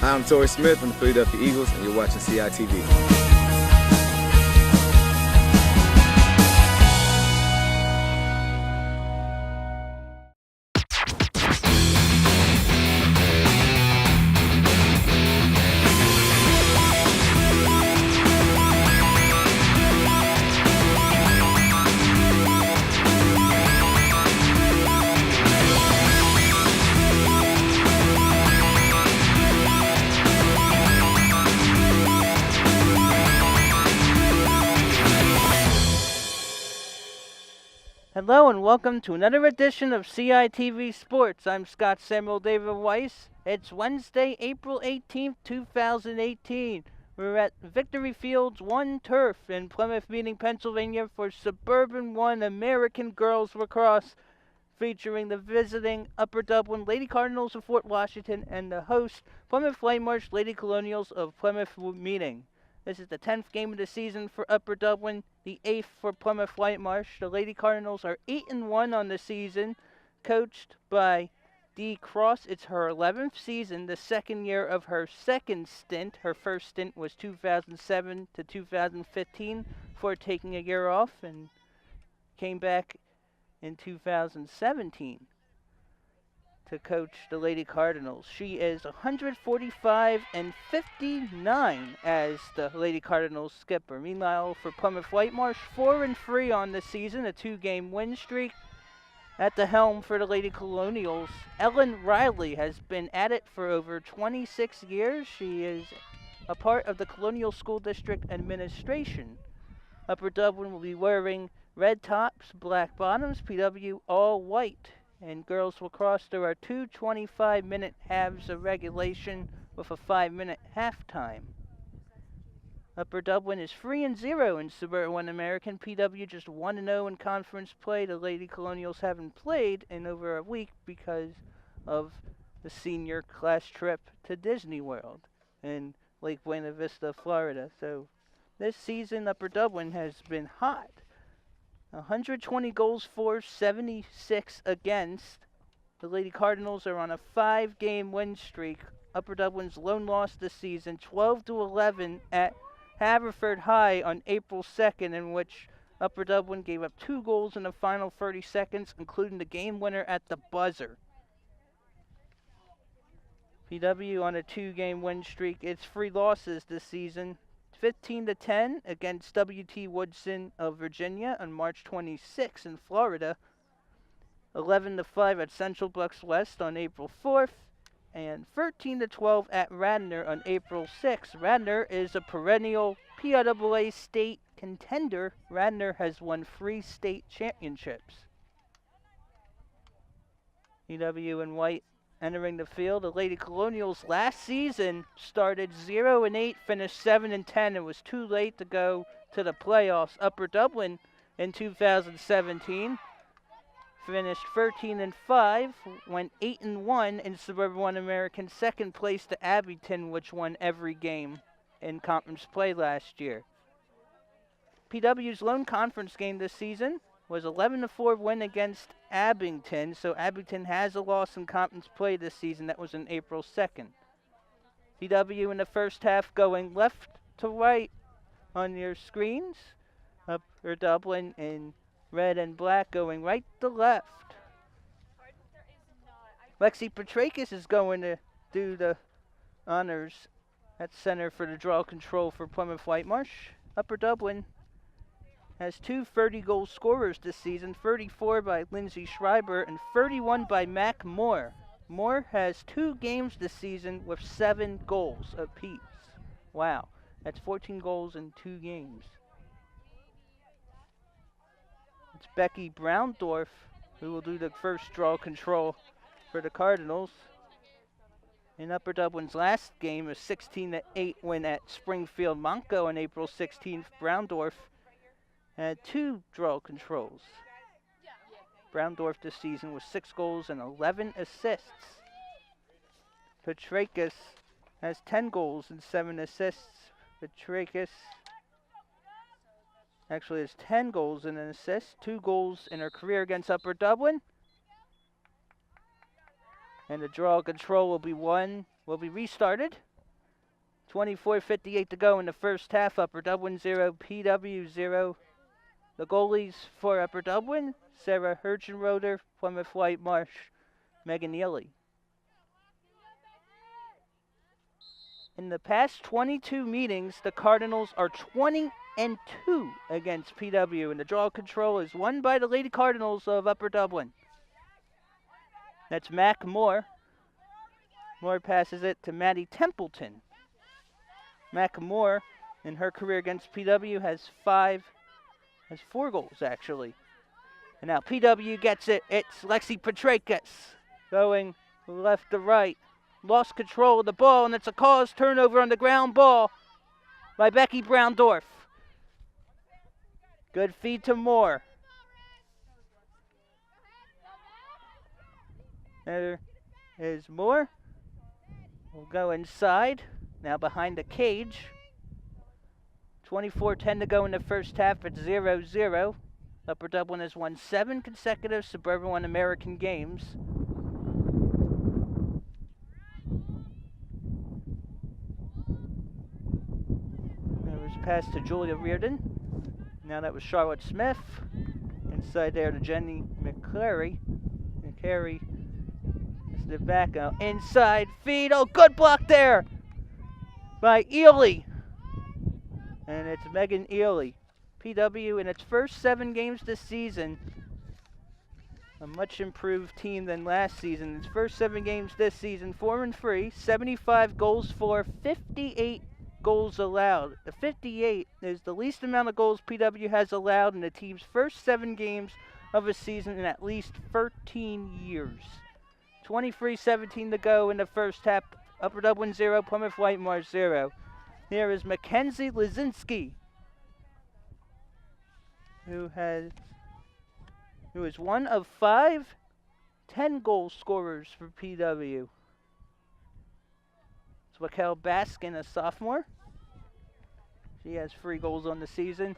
I'm Torrey Smith from the Philadelphia Eagles, and you're watching CITV. Hello and welcome to another edition of CITV Sports. I'm Scott Samuel David Weiss. It's Wednesday, April 18th, 2018. We're at Victory Fields 1 Turf in Plymouth Meeting, Pennsylvania for Suburban 1 American Girls Lacrosse, featuring the visiting Upper Dublin Lady Cardinals of Fort Washington and the host Plymouth Whitemarsh Lady Colonials of Plymouth Meeting. This is the 10th game of the season for Upper Dublin, the 8th for Plymouth Whitemarsh. The Lady Cardinals are 8-1 on the season, coached by Dee Cross. It's her 11th season, the second year of her second stint. Her first stint was 2007 to 2015 before taking a year off and came back in 2017 to coach the Lady Cardinals. She is 145-59 as the Lady Cardinals skipper. Meanwhile, for Plymouth Whitemarsh, 4-3 on the season, a 2-game win streak. At the helm for the Lady Colonials, Ellen Riley has been at it for over 26 years. She is a part of the Colonial School District Administration. Upper Dublin will be wearing red tops, black bottoms, PW all white. In girls lacrosse, there are two 25-minute halves of regulation with a 5-minute halftime. Upper Dublin is 3-0 in Suburban 1 American. PW just 1-0 in conference play. The Lady Colonials haven't played in over a week because of the senior class trip to Disney World in Lake Buena Vista, Florida. So this season, Upper Dublin has been hot. 120 goals for, 76 against. The Lady Cardinals are on a 5-game win streak. Upper Dublin's lone loss this season, 12-11 at Haverford High on April 2nd, in which Upper Dublin gave up 2 goals in the final 30 seconds, including the game winner at the buzzer. PW on a 2-game win streak. It's 3 losses this season. 15-10 against W.T. Woodson of Virginia on March 26 in Florida. 11-5 at Central Bucks West on April 4th. And 13-12 at Radnor on April 6th. Radnor is a perennial PWHS state contender. Radnor has won 3 state championships. PW and White entering the field. The Lady Colonials last season started 0-8, finished 7-10. It was too late to go to the playoffs. Upper Dublin in 2017 finished 13-5, went 8-1 in Suburban 1 American, second place to Abington, which won every game in conference play last year. PW's lone conference game this season was 11-4 win against Abington, so Abington has a loss in conference play this season. That was on April 2nd. PW in the first half going left to right on your screens. Upper Dublin in red and black going right to left. Lexi Petrakis is going to do the honors at center for the draw control for Plymouth Whitemarsh. Upper Dublin has 2 30-goal scorers this season, 34 by Lindsay Schreiber and 31 by Mac Moore. Moore has 2 games this season with 7 goals apiece. Wow, that's 14 goals in 2 games. It's Becky Browndorf who will do the first draw control for the Cardinals. In Upper Dublin's last game, a 16-8 win at Springfield Monco on April 16th, Browndorf had 2 draw controls. Browndorf this season with 6 goals and 11 assists. Petrakis has 10 goals and 7 assists. Petrakis actually has 10 goals and an assist, 2 goals in her career against Upper Dublin. And the draw control will be restarted 24:58 to go in the first half. Upper Dublin 0, PW 0. The goalies for Upper Dublin, Sarah Hergenroder, Plymouth Whitemarsh, Megan Ely. In the past 22 meetings, the Cardinals are 20-2 against PW, and the draw control is won by the Lady Cardinals of Upper Dublin. That's Mac Moore. Moore passes it to Maddie Templeton. Mac Moore, in her career against PW, has 4 goals, actually. And now PW gets it. It's Lexi Petrakis going left to right. Lost control of the ball, and it's a cause turnover on the ground ball by Becky Browndorf. Good feed to Moore. There is Moore. We'll go inside. Now behind the cage. 24:10 to go in the first half. It's 0-0. Upper Dublin has won 7 consecutive Suburban 1 American games. Pass to Julia Reardon. Now that was Charlotte Smith. Inside there to Jenny McCary. McCary is the back out. Inside feed. Oh, good block there by Ely. And it's Megan Ely. PW in its first 7 games this season. A much improved team than last season. Its first 7 games this season, 4-3, 75 goals for, 58 goals allowed. The 58 is the least amount of goals PW has allowed in the team's first 7 games of a season in at least 13 years. 23:17 to go in the first half. Upper Dublin 0, Plymouth Whitemarsh 0. Here is Mackenzie Lazinski, who is one of 5 10-goal scorers for PW. It's Raquel Baskin, a sophomore. She has 3 goals on the season.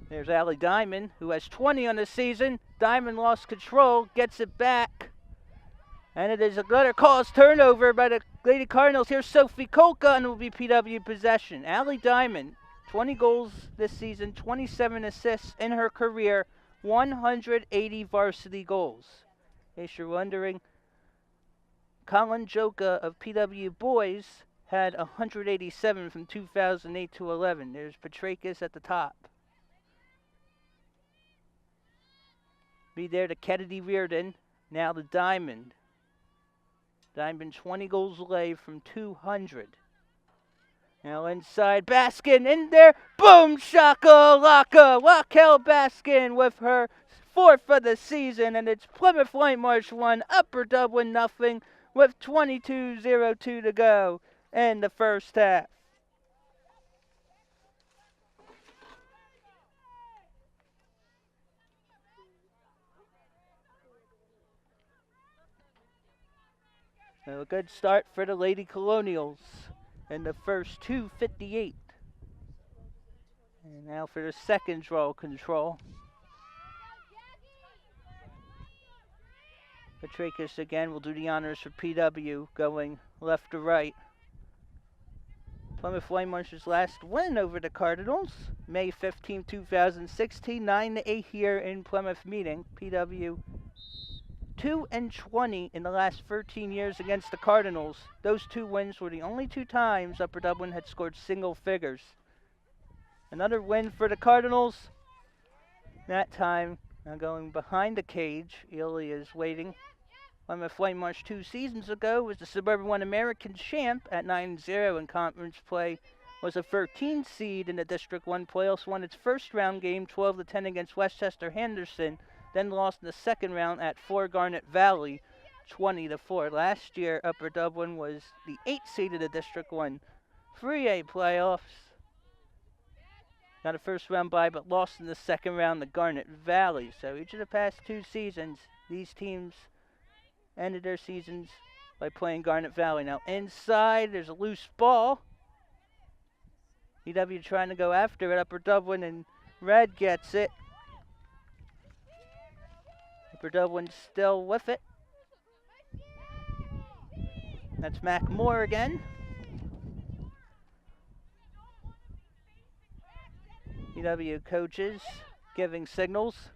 There's Allie Diamond, who has 20 on the season. Diamond lost control, gets it back. And it is another cause turnover by the Lady Cardinals. Here's Sophie Kolka, and it will be PW possession. Allie Diamond, 20 goals this season, 27 assists in her career, 180 varsity goals. In case you're wondering, Colin Joka of PW Boys had 187 from 2008 to 11. There's Petrakis at the top. Be there to Kennedy Reardon. Now the Diamond. Diamond 20 goals away from 200. Now inside, Baskin in there. Boom, shaka laka. Raquel Baskin with her 4th of the season. And it's Plymouth Whitemarsh 1, Upper Dublin nothing, with 22:02 to go in the first half. So a good start for the Lady Colonials in the first 2:58. And now for the second draw control. Petrakis again will do the honors for PW, going left to right. Plymouth Whitemarsh's last win over the Cardinals, May 15, 2016, 9-8 here in Plymouth meeting. PW 2-20 in the last 13 years against the Cardinals. Those 2 wins were the only 2 times Upper Dublin had scored single figures. Another win for the Cardinals. That time, now going behind the cage, Ely is waiting. Plymouth Whitemarsh 2 seasons ago was the Suburban 1 American champ at 9-0 in conference play. Was a 13 seed in the District 1 playoffs, won its first round game 12-10 against Westchester Henderson. Then lost in the second round at 4 Garnet Valley, 20-4. Last year, Upper Dublin was the 8th seed in the District 1 3A playoffs. Got a first round bye, but lost in the second round to Garnet Valley. So each of the past 2 seasons, these teams ended their seasons by playing Garnet Valley. Now inside, there's a loose ball. PW trying to go after it. Upper Dublin, and Red gets it. Upper Dublin still with it. That's Mac Moore again. PW coaches giving signals.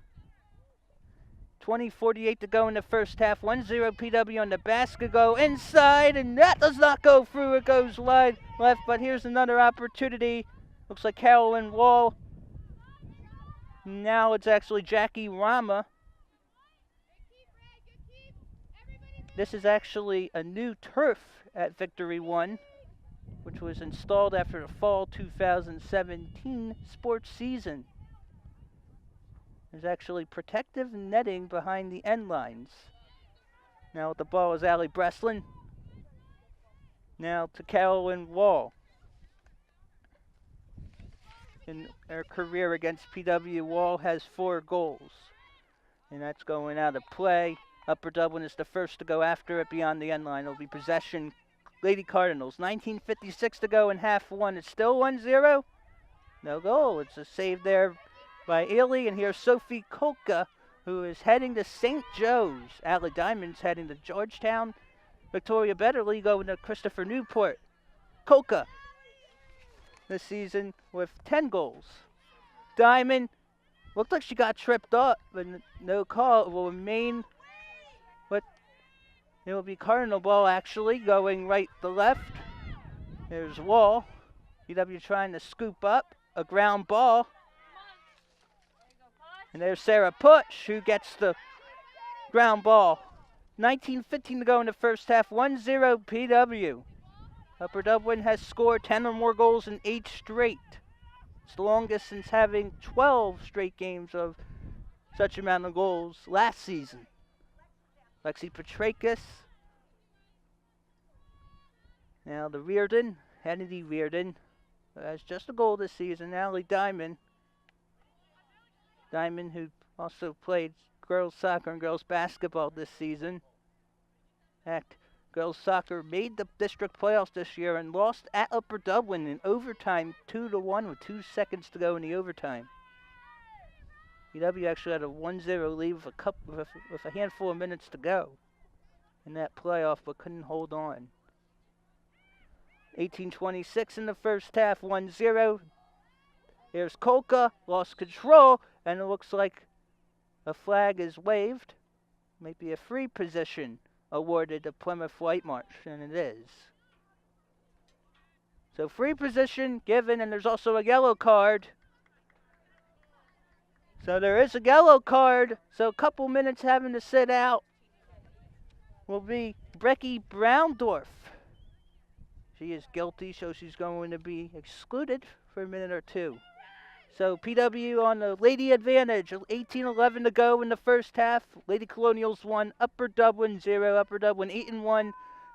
20:48 to go in the first half. 1-0 PW on the basket. Go inside, and that does not go through. It goes wide left, but here's another opportunity. Looks like Carolyn Wall. Now it's actually Jackie Rama. This is actually a new turf at Victory 1, which was installed after the fall 2017 sports season. There's actually protective netting behind the end lines. Now with the ball is Allie Breslin. Now to Carolyn Wall. In her career against PW, Wall has 4 goals. And that's going out of play. Upper Dublin is the first to go after it beyond the end line. It'll be possession, Lady Cardinals. 19:56 to go in half 1. It's still 1-0. No goal. It's a save there by Ely. And here's Sophie Kolka, who is heading to St. Joe's. Allie Diamond's heading to Georgetown. Victoria Betterly going to Christopher Newport. Kolka this season with 10 goals. Diamond looked like she got tripped up, but no call. It will remain, but it will be Cardinal ball actually going right to left. There's Wall. PW trying to scoop up a ground ball. And there's Sarah Push who gets the ground ball. 19:15 to go in the first half. 1-0 PW. Upper Dublin has scored 10 or more goals in 8 straight. It's the longest since having 12 straight games of such amount of goals last season. Lexi Petrakis. Now the Reardon, Hannity Reardon, has just a goal this season. Allie Diamond. Diamond, who also played girls soccer and girls basketball this season. In fact, girls soccer made the district playoffs this year and lost at Upper Dublin in overtime 2-1 with 2 seconds to go in the overtime. PW actually had a 1-0 lead with a handful of minutes to go in that playoff, but couldn't hold on. 18:26 in the first half, 1-0. There's Kolka, lost control, and it looks like a flag is waved. Maybe a free position awarded to Plymouth Whitemarsh, and it is. So free position given, and there's also a yellow card. So there is a yellow card, so a couple minutes having to sit out will be Brecky Browndorf. She is guilty, so she's going to be excluded for a minute or two. So PW on the Lady advantage. 18:11 to go in the first half. Lady Colonials 1, Upper Dublin 0. Upper Dublin 8-1.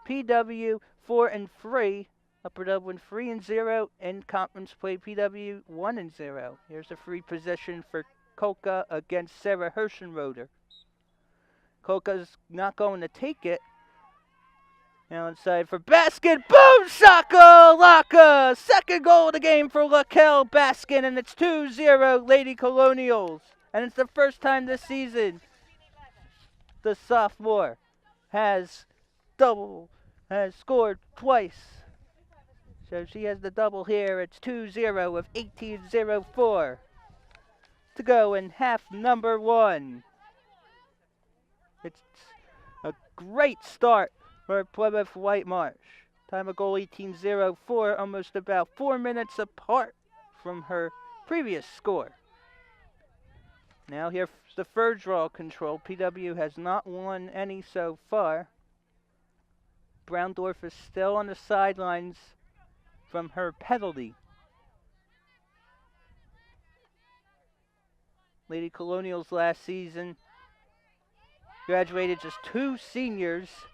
PW 4-3. Upper Dublin 3-0. In conference play, PW 1-0. Here's a free position for Kolka against Sarah Herschenroder. Kolka's not going to take it. Now inside for basket. Boom! Shaka Laka! Second goal of the game for Laquelle Baskin, and it's 2-0 Lady Colonials. And it's the first time this season the sophomore has scored twice. So she has the double here. It's 2-0 with 18:04 to go in half number 1. It's a great start for Plymouth Whitemarsh. Time of goal 18:04, almost about 4 minutes apart from her previous score. Now here's the third draw control. PW has not won any so far. Browndorf is still on the sidelines from her penalty. Lady Colonials last season graduated just 2 seniors,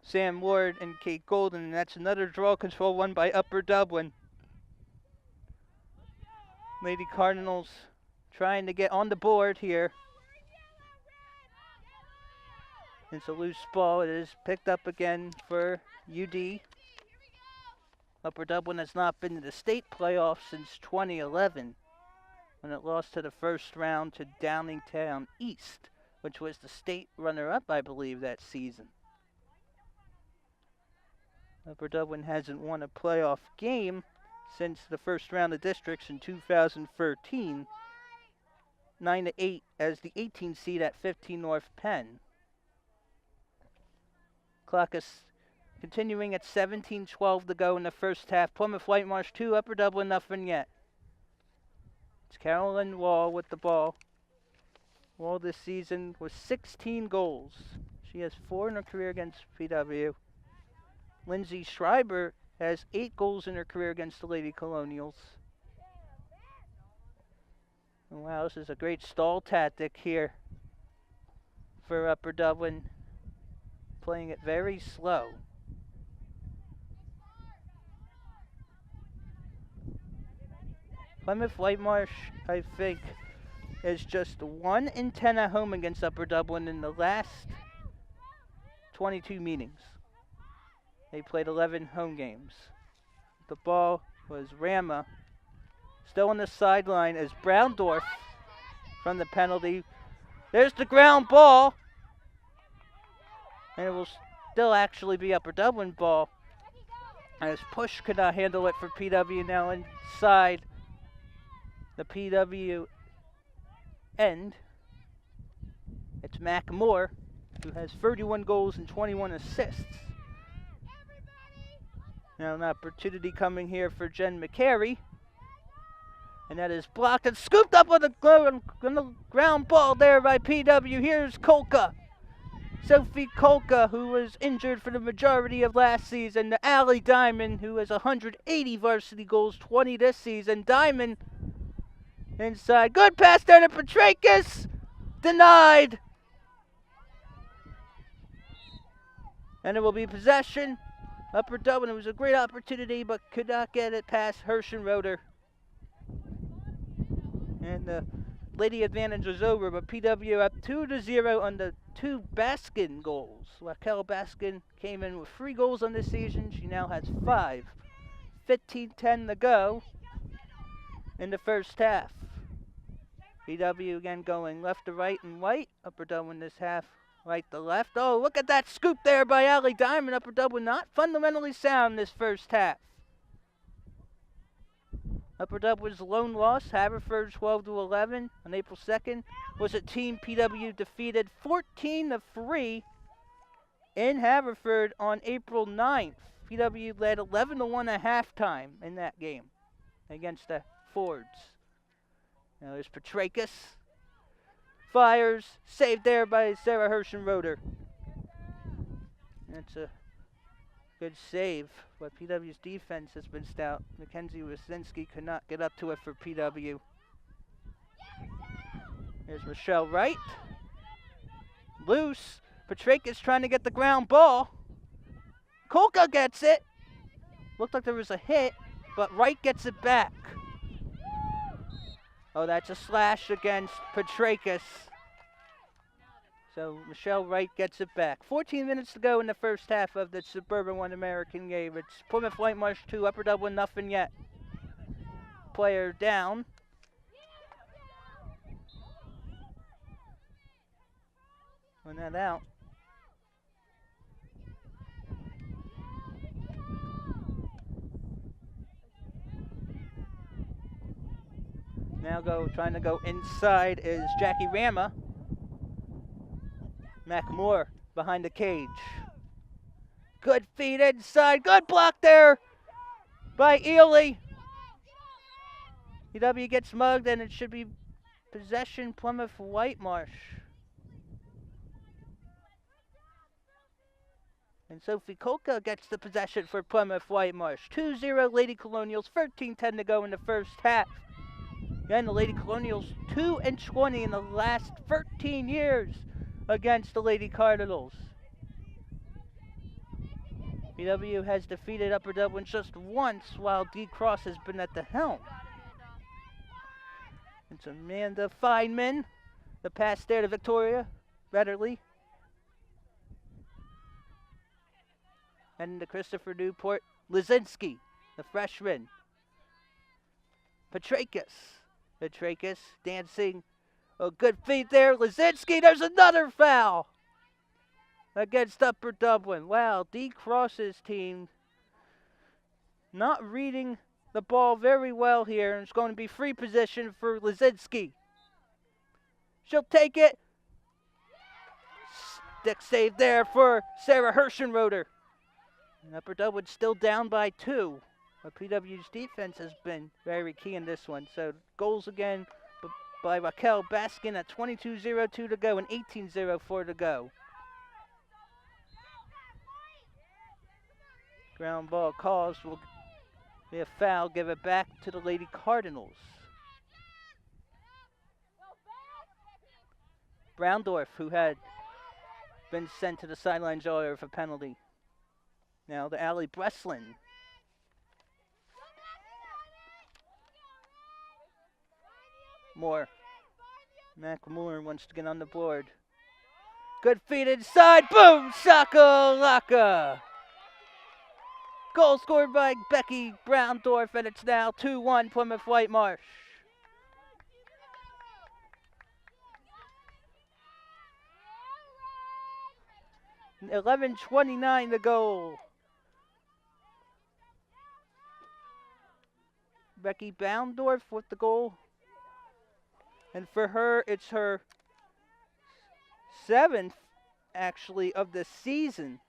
Sam Ward and Kate Golden, and that's another draw control won by Upper Dublin. Lady Cardinals trying to get on the board here. It's a loose ball. It is picked up again for UD. Upper Dublin has not been to the state playoffs since 2011, when it lost to the first round to Downingtown East which was the state runner-up, I believe, that season. Upper Dublin hasn't won a playoff game since the first round of districts in 2013. 9-8 as the 18 seed at 15 North Penn. Clock is continuing at 17:12 to go in the first half. Plymouth Whitemarsh 2, Upper Dublin nothing yet. It's Carolyn Wall with the ball. Wall this season with 16 goals. She has 4 in her career against PW. Lindsay Schreiber has 8 goals in her career against the Lady Colonials. And wow, this is a great stall tactic here for Upper Dublin. Playing it very slow. Plymouth Whitemarsh, I think, is just 1 in 10 at home against Upper Dublin in the last 22 meetings. They played 11 home games. The ball was Rama. Still on the sideline is Browndorf from the penalty. There's the ground ball. And it will still actually be Upper Dublin ball. As Push could not handle it for PW. Now inside the PW end. It's Mac Moore, who has 31 goals and 21 assists. Now an opportunity coming here for Jen McCary. And that is blocked and scooped up on the ground ball there by PW. Here's Kolka. Sophie Kolka, who was injured for the majority of last season. The Allie Diamond, who has 180 varsity goals, 20 this season. Diamond inside. Good pass there to Petrakis. Denied. And it will be possession. Upper Dublin, it was a great opportunity, but could not get it past Herschenroder. And the Lady advantage was over, but PW up 2-0 on the 2 Baskin goals. Raquel Baskin came in with 3 goals on this season. She now has 5. 15-10 to go in the first half. PW again going left to right and white. Upper Dublin this half right to left. Oh, look at that scoop there by Allie Diamond. Upper Dublin not fundamentally sound this first half. Upper Dublin's lone loss, Haverford 12-11 on April 2nd, was a team PW defeated 14-3 in Haverford on April 9th. PW led 11-1 at halftime in that game against the Fords. Now there's Petrakis. Fires, saved there by Sarah Herschenroder. That's a good save, but PW's defense has been stout. Mackenzie Wasinski could not get up to it for PW. Here's Michelle Wright. Loose. Petrakis trying to get the ground ball. Kolka gets it. Looked like there was a hit, but Wright gets it back. Oh, that's a slash against Petrakis. So Michelle Wright gets it back. 14 minutes to go in the first half of the Suburban One American game. It's Plymouth Whitemarsh 2, Upper Dublin nothing yet. Player down. Run that out. Now trying to go inside is Jackie Rama. Mac Moore behind the cage. Good feed inside. Good block there by Ely. PW gets mugged and it should be possession Plymouth Whitemarsh. And Sophie Kolka gets the possession for Plymouth Whitemarsh. 2-0 Lady Colonials, 13-10 to go in the first half. Again, the Lady Colonials 2-20 in the last 13 years against the Lady Cardinals. PW has defeated Upper Dublin just once while D. Cross has been at the helm. It's Amanda Feynman. The pass there to Victoria Betterly. And to Christopher Newport. Lizinski, the freshman. Petrakis dancing A good feed there. Lazinski, there's another foul against Upper Dublin. Wow, D. Cross's team not reading the ball very well here. And it's going to be free position for Lazinski. She'll take it. Stick save there for Sarah Hirschenroder. And Upper Dublin still down by 2. But PW's defense has been very key in this one. So goals again by Raquel Baskin at 22:02 to go and 18:04 to go. Ground ball calls will be a foul. Give it back to the Lady Cardinals. Browndorf, who had been sent to the sidelines earlier for penalty. Now to Allie Breslin. Moore. McLemore wants to get on the board. Good feed inside. Boom! Shakalaka! Goal scored by Becky Browndorf, and it's now 2-1 Plymouth Whitemarsh. $11:29 to go. Becky Browndorf with the goal. And for her, it's her 7th, actually, of the season.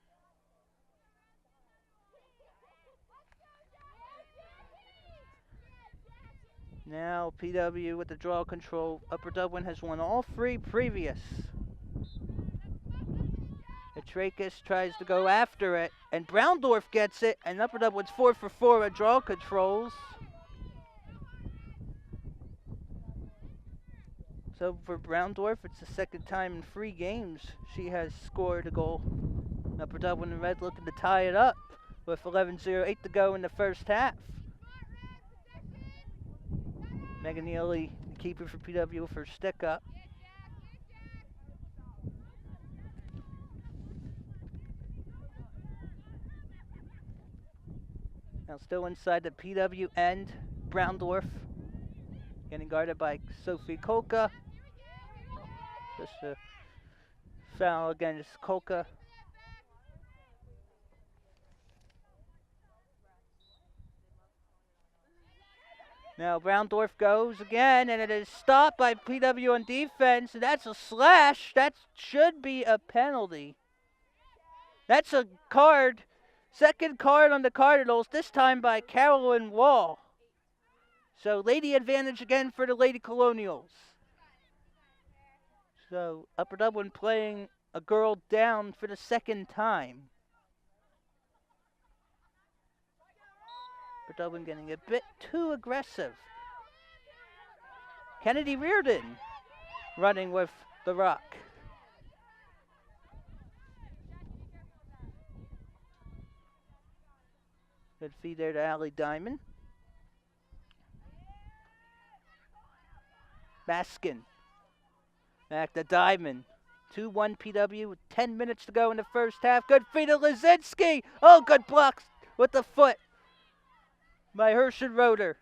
Now PW with the draw control. Upper Dublin has won all 3 previous. Atrakis tries to go after it, and Browndorf gets it, and Upper Dublin's 4 for 4 at draw controls. So for Browndorf, it's the 2nd time in 3 games she has scored a goal. Upper Dublin and Red looking to tie it up with 11:08 to go in the first half. Megan Neely, the keeper for PW, for stick up. Now still inside the PW end, Browndorf getting guarded by Sophie Kolka. Just a foul against Kolka. Now Browndorf goes again, and it is stopped by PW on defense. That's a slash. That should be a penalty. That's a card. 2nd card on the Cardinals, this time by Carolyn Wall. So lady advantage again for the Lady Colonials. So Upper Dublin playing a girl down for the 2nd time. Upper Dublin getting a bit too aggressive. Kennedy Reardon running with the rock. Good feed there to Allie Diamond. Baskin. Back to Diamond. 2-1 PW with 10 minutes to go in the first half. Good feed to Lazinski. Oh, good blocks with the foot by Hirschenroder.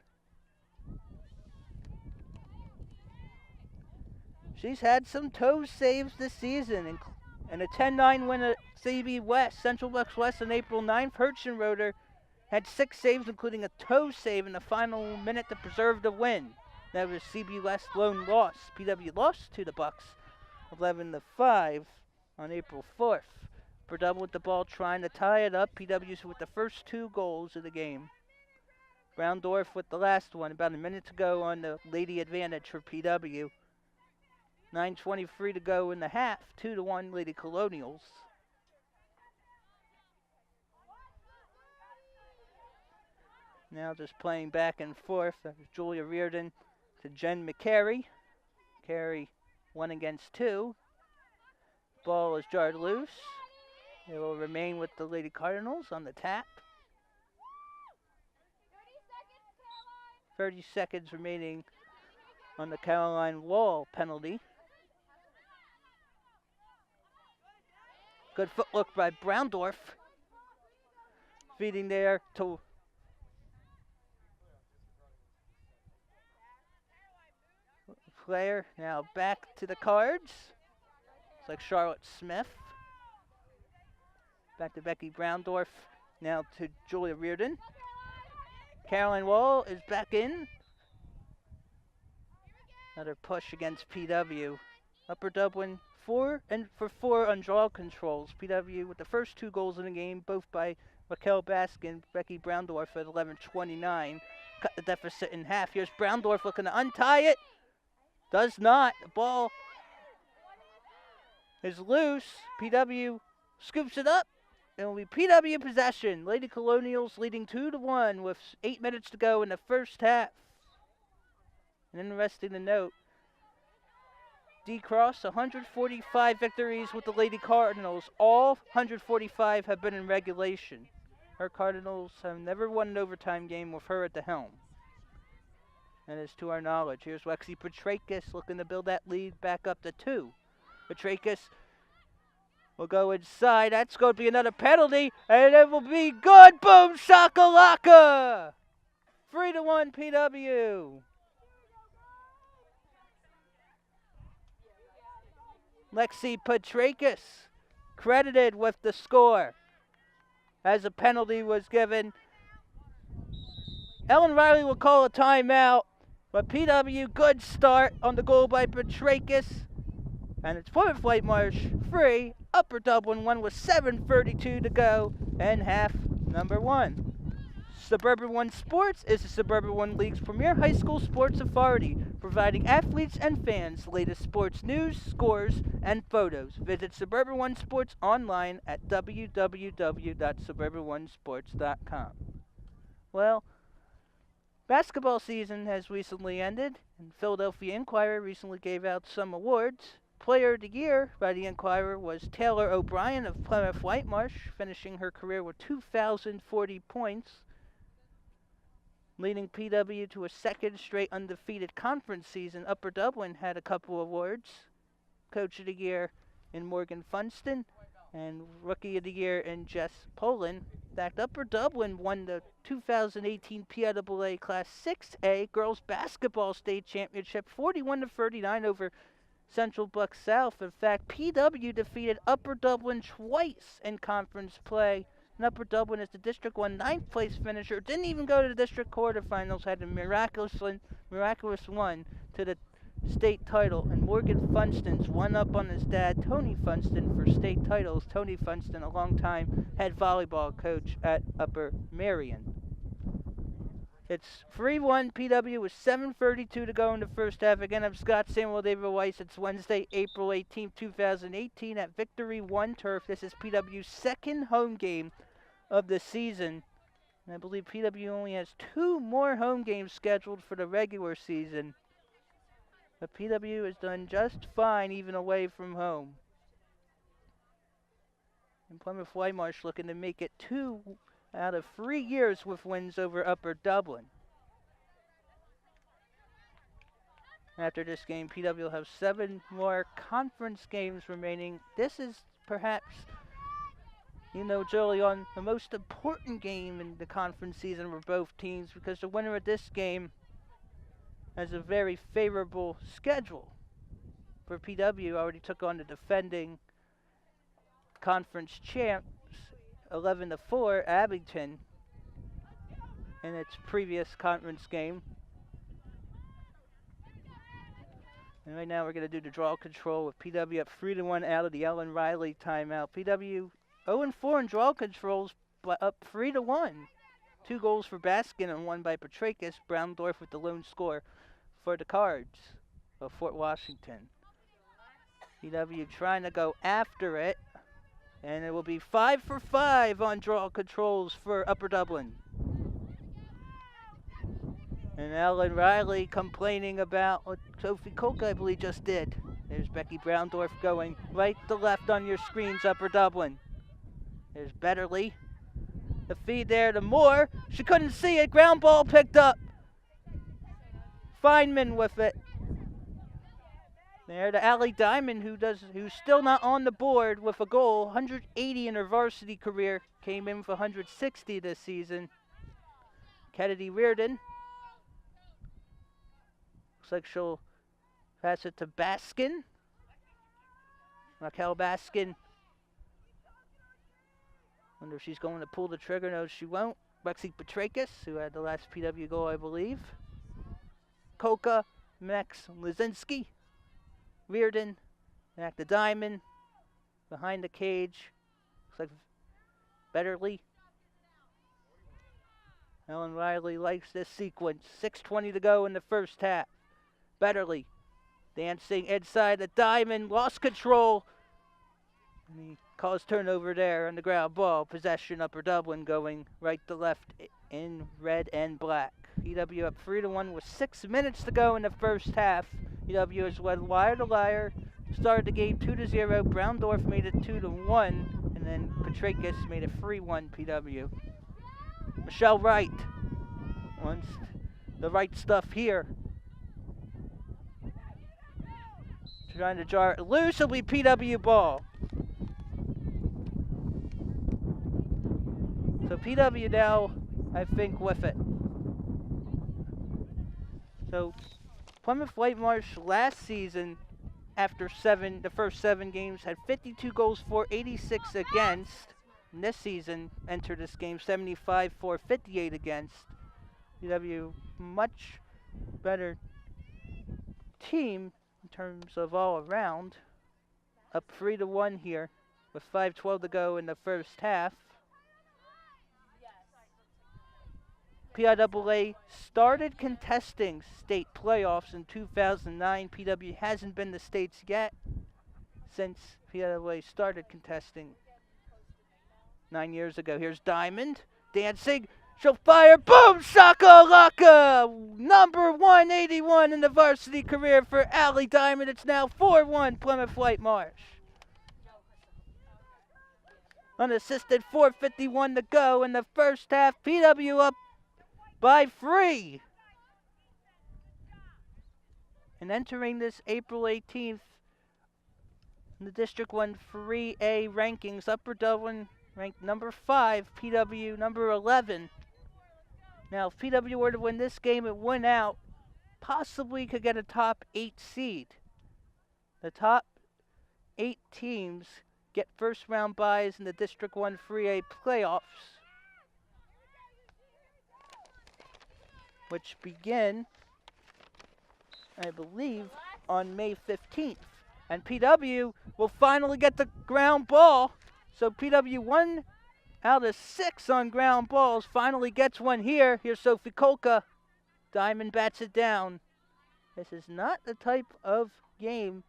She's had some toe saves this season, and a 10-9 win at CB West, Central Bucks West on April 9th. Hirschenroder had 6 saves, including a toe save in the final minute to preserve the win. That was CB West lone loss. PW lost to the Bucks 11-5 on April 4th. Upper Dublin with the ball trying to tie it up. PW's with the first 2 goals of the game. Browndorf with the last one, about a minute to go on the lady advantage for PW. 9:23 to go in the half. 2-1 Lady Colonials. Now just playing back and forth. Julia Reardon to Jen McCary. Carey 1 against 2. Ball is jarred loose. It will remain with the Lady Cardinals on the tap. 30 seconds remaining on the Caroline Wall penalty. Good footwork by Browndorf. Feeding there to player. Now back to the Cards. Looks like Charlotte Smith. Back to Becky Browndorf. Now to Julia Reardon. Caroline Wall is back in. Another push against PW. Upper Dublin 4 on draw controls. PW with the first 2 goals in the game, both by Raquel Baskin, Becky Browndorf at 11:29. Cut the deficit in half. Here's Browndorf looking to untie it. Does not. The ball is loose. PW scoops it up. It will be PW possession. Lady Colonials leading 2-1 with 8 minutes to go in the first half. And interesting to note, D-Cross, 145 victories with the Lady Cardinals. All 145 have been in regulation. Her Cardinals have never won an overtime game with her at the helm. And it's to our knowledge. Here's Lexi Petrakis looking to build that lead back up to 2. Petrakis will go inside. That's going to be another penalty, and it will be good. Boom, shakalaka! 3-1 PW. Lexi Petrakis credited with the score as a penalty was given. Ellen Riley will call a timeout, but PW, good start on the goal by Petrakis. And it's Plymouth Whitemarsh 3, Upper Dublin 1 with 7:32 to go and half number 1. Suburban One Sports is the Suburban One League's premier high school sports authority, providing athletes and fans the latest sports news, scores, and photos. Visit Suburban One Sports online at www.suburban1sports.com. Well, basketball season has recently ended, and Philadelphia Inquirer recently gave out some awards. Player of the Year by the Inquirer was Taylor O'Brien of Plymouth Whitemarsh, finishing her career with 2,040 points, leading PW to a second straight undefeated conference season. Upper Dublin had a couple awards. Coach of the Year in Morgan Funston, and Rookie of the Year in Jess Poland. In fact, Upper Dublin won the 2018 PWHS Class 6A Girls Basketball State Championship 41-39 over Central Buck South. In fact, PW defeated Upper Dublin twice in conference play. And Upper Dublin is the District 1 9th place finisher. Didn't even go to the district quarterfinals. Had a miraculous run to the state title. And Morgan Funston's one up on his dad, Tony Funston, for state titles. Tony Funston, a long-time head volleyball coach at Upper Marion. It's 3-1 PW with 7:32 to go in the first half. Again, I'm Scott Samuel David Weiss. It's Wednesday, April 18, 2018 at Victory One Turf. This is PW's second home game of the season. And I believe PW only has 2 more home games scheduled for the regular season. But PW has done just fine even away from home. And Plymouth Whitemarsh looking to make it 2 out of 3 years with wins over Upper Dublin. After this game, PW will have 7 more conference games remaining. This is perhaps, Jolie, on the most important game in the conference season for both teams, because the winner of this game has a very favorable schedule. For PW, already took on the defending conference champs 11-4 Abington in its previous conference game. And right now we're going to do the draw control with PW up 3-1 out of the Ellen Riley timeout. PW 0-4 in draw controls, but up 3-1. 2 goals for Baskin and 1 by Petrakis. Browndorf with the lone score for the Cards of Fort Washington. PW trying to go after it. And it will be 5 for 5 on draw controls for Upper Dublin. And Ellen Riley complaining about what Sophie Kolka, I believe, just did. There's Becky Browndorf going right to left on your screens, Upper Dublin. There's Betterly. The feed there to Moore. She couldn't see it. Ground ball picked up. Feynman with it. There to Allie Diamond, who's still not on the board with a goal. 180 in her varsity career. Came in for 160 this season. Kennedy Reardon. Looks like she'll Pass it to Baskin. Raquel Baskin. Wonder if she's going to pull the trigger. No, she won't. Lexi Petrakis, who had the last PW goal, I believe. Coca, Max Lizinski. Reardon, back to Diamond. Behind the cage. Looks like Betterly. Ellen Riley likes this sequence. 6:20 to go in the first half. Betterly dancing inside the Diamond. Lost control. And he calls turnover there on the ground ball. Possession Upper Dublin going right to left in red and black. PW up 3-1 with 6 minutes to go in the first half. PW has led wire to wire. Started the game 2-0. Browndorf made it 2-1. And then Petrakis made it 3-1 PW. Michelle Wright wants the right stuff here. Trying to jar it loose. It'll be PW ball. So PW now, I think, with it. So Plymouth Whitemarsh last season, after the first 7 games, had 52 goals for, 86 against. And this season, entered this game 75 for, 58 against. PW, much better team in terms of all around. Up 3-1 here with 5:12 to go in the first half. PIAA started contesting state playoffs in 2009. PW hasn't been to states yet since PIAA started contesting 9 years ago. Here's Diamond dancing. She'll fire. Boom! Shaka-laka! Number 181 in the varsity career for Allie Diamond. It's now 4-1 Plymouth Whitemarsh. Unassisted, 4:51 to go in the first half. PW up by 3. And entering this April 18th in the District 1 3A rankings, Upper Dublin ranked number 5, PW number 11. Now, if PW were to win this game and win out, possibly could get a top 8 seed. The top 8 teams get first round byes in the District 1 3A playoffs, which begin, I believe, on May 15th. And PW will finally get the ground ball. So PW 1 out of 6 on ground balls finally gets one here. Here's Sophie Kolka. Diamond bats it down. This is not the type of game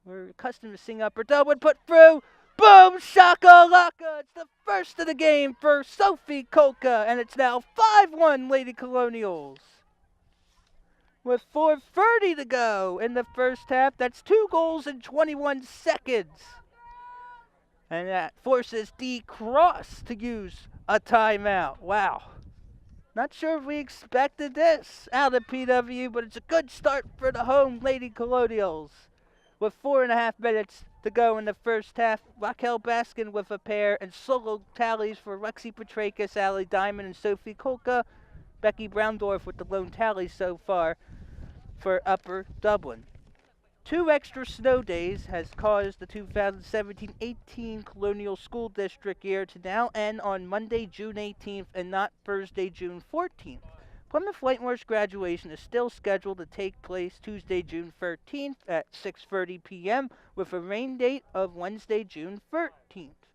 we're accustomed to seeing Upper Dublin put through. Boom! Shaka-laka! It's the first of the game for Sophie Kolka. And it's now 5-1 Lady Colonials. With 4:30 to go in the first half. That's 2 goals in 21 seconds. And that forces D. Cross to use a timeout. Wow. Not sure if we expected this out of PW, but it's a good start for the home Lady Colonials. With 4.5 minutes to go in the first half, Raquel Baskin with a pair, and solo tallies for Lexi Petrakis, Allie Diamond, and Sophie Kolka. Becky Browndorf with the lone tally so far for Upper Dublin. 2 extra snow days has caused the 2017-18 Colonial School District year to now end on Monday, June 18th and not Thursday, June 14th. Plymouth Whitemarsh graduation is still scheduled to take place Tuesday, June 13th at 6:30 p.m. with a rain date of Wednesday, June 13th.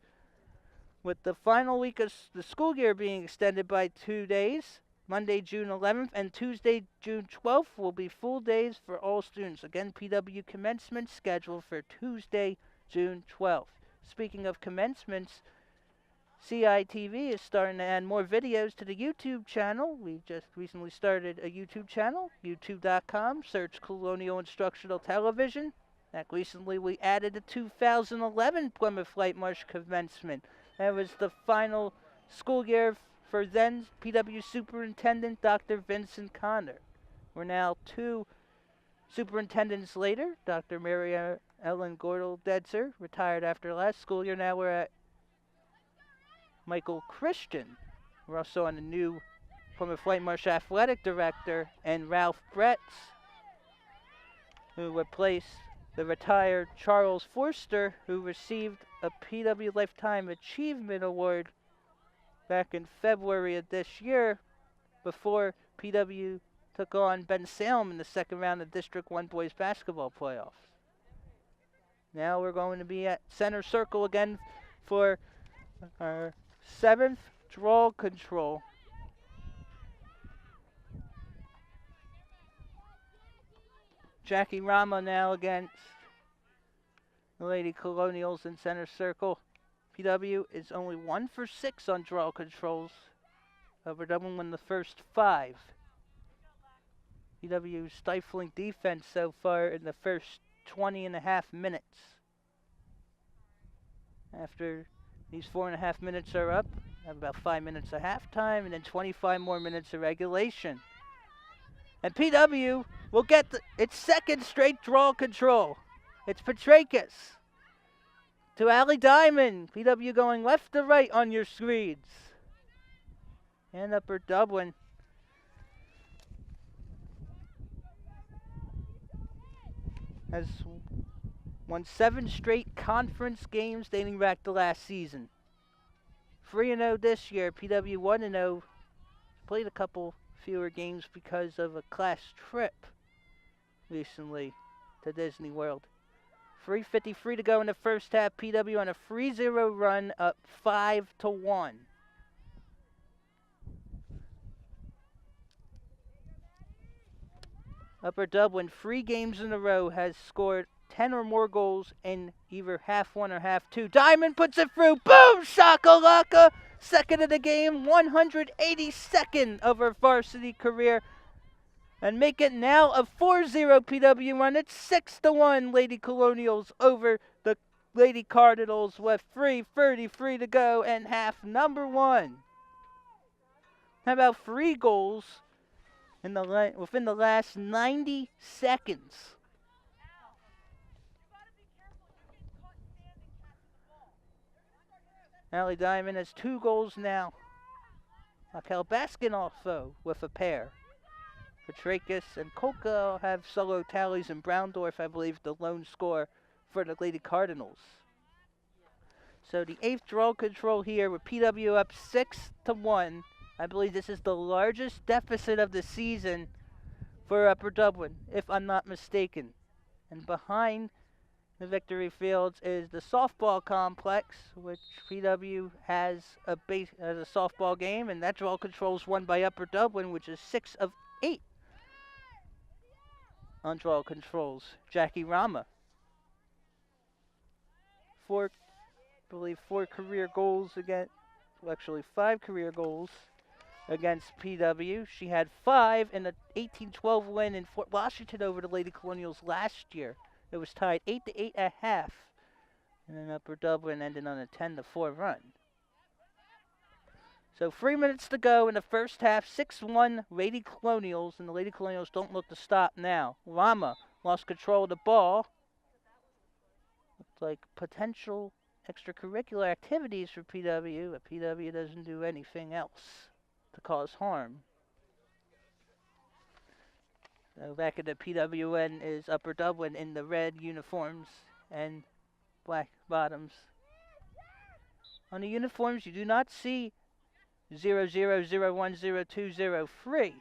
With the final week of the school year being extended by 2 days, Monday, June 11th, and Tuesday, June 12th will be full days for all students. Again, PW commencement scheduled for Tuesday, June 12th. Speaking of commencements, CITV is starting to add more videos to the YouTube channel. We just recently started a YouTube channel, youtube.com. Search Colonial Instructional Television. Recently we added the 2011 Plymouth Whitemarsh commencement. That was the final school year for then PW Superintendent Dr. Vincent Connor. We're now 2 superintendents later. Dr. Mary Ellen Gordel-Dedzer retired after last school year. Now we're at Michael Christian. We're also on a new Plymouth Whitemarsh Athletic Director, and Ralph Bretz who replaced the retired Charles Forster, who received a PW Lifetime Achievement Award back in February of this year before PW took on Ben Salem in the second round of District 1 boys basketball playoffs. Now we're going to be at center circle again for our 7th draw control. Jackie Rama now against the Lady Colonials in center circle. PW is only 1 for 6 on draw controls. Over Dublin won the first 5. PW stifling defense so far in the first 20.5 minutes. After these 4.5 minutes are up, have about 5 minutes of halftime and then 25 more minutes of regulation. And PW will get its second straight draw control. It's Petrakis to Allie Diamond. PW going left to right on your screens. And Upper Dublin has won 7 straight conference games dating back to last season. 3-0 this year. PW 1-0. Played a couple fewer games because of a class trip recently to Disney World. 3:53 to go in the first half. PW on a 3-0 run, up 5-1. Upper Dublin, 3 games in a row, has scored 10 or more goals in either half 1 or half 2. Diamond puts it through. Boom! Shakalaka! Second of the game, 182nd of her varsity career. And make it now a 4-0 PW run. It's 6-1 Lady Colonials over the Lady Cardinals with 3:33 to go and half number 1. How about 3 goals in within the last 90 seconds? Allie Diamond has 2 goals now. Raquel Baskin also with a pair. Petrakis and Kolka have solo tallies, and Browndorf, I believe, the lone scorer for the Lady Cardinals. So the 8th draw control here with PW up 6-1. I believe this is the largest deficit of the season for Upper Dublin, if I'm not mistaken. And behind the victory fields is the softball complex, which PW has a softball game, and that draw control is won by Upper Dublin, which is 6 of 8 on draw controls. Jackie Rama, 4 career goals against, well, actually 5 career goals against PW. She had 5 in the 18-12 win in Fort Washington over the Lady Colonials last year. It was tied 8-8 at half, and then Upper Dublin ended on a 10-4 run. So 3 minutes to go in the first half. 6-1 Lady Colonials, and the Lady Colonials don't look to stop now. Rama lost control of the ball. Looks like potential extracurricular activities for PW, but PW doesn't do anything else to cause harm. So back at the PWN is Upper Dublin in the red uniforms and black bottoms. On the uniforms, you do not see 00010203.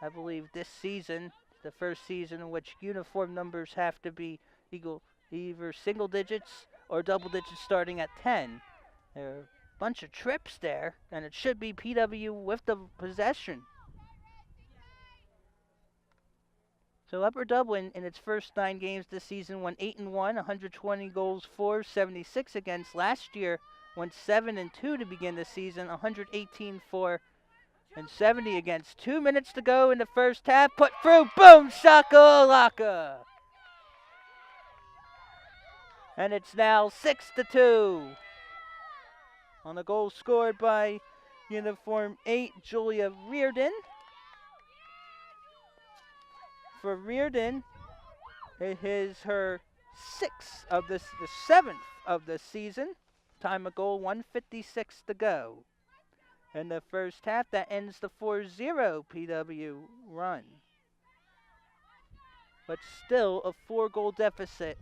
I believe this season, the first season in which uniform numbers have to be either single digits or double digits starting at 10. There are a bunch of trips there, and it should be PW with the possession. So Upper Dublin, in its first 9 games this season, won 8-1, 120 goals for, 76 against. Last year, went 7-2 to begin the season, 118 for, and 70 against. 2 minutes to go in the first half. Put through, boom, shakalaka. And it's now 6-2. On a goal scored by uniform 8, Julia Reardon. For Reardon, it is her 7th of the season. Time of goal, 1:56 to go. In the first half, that ends the 4-0 PW run. but still a 4-goal deficit.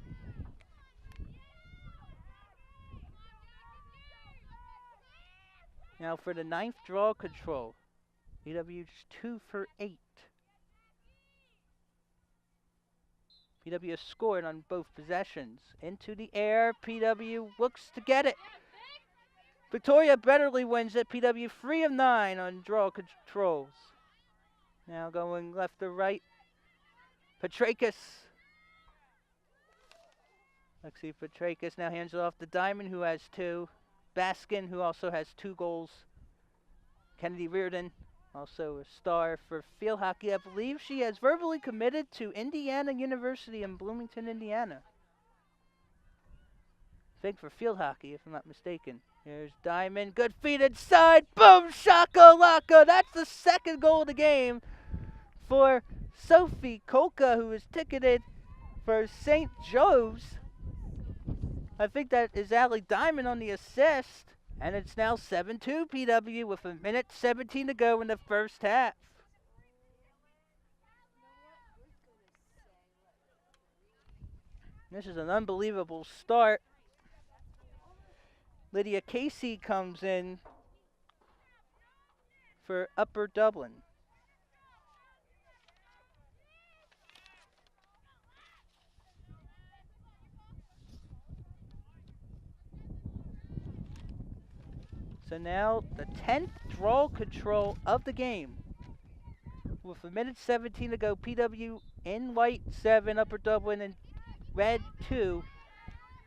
Now for the 9th draw control. PW's 2 for 8. PW has scored on both possessions. Into the air, PW looks to get it. Victoria Betterly wins it. PW 3 of 9 on draw controls. Now going left to right. Petrakis. Lexi Petrakis now hands it off to Diamond, who has 2. Baskin, who also has 2 goals. Kennedy Reardon, also a star for field hockey. I believe she has verbally committed to Indiana University in Bloomington, Indiana. I think for field hockey, if I'm not mistaken. Here's Diamond, good feet inside, boom, shakalaka! That's the 2nd goal of the game for Sophie Kolka, who is ticketed for St. Joe's. I think that is Allie Diamond on the assist. And it's now 7-2 PW with 1:17 to go in the first half. This is an unbelievable start. Lydia Casey comes in for Upper Dublin. So now the 10th draw control of the game. With 1:17 to go, PW in white 7, Upper Dublin in red 2.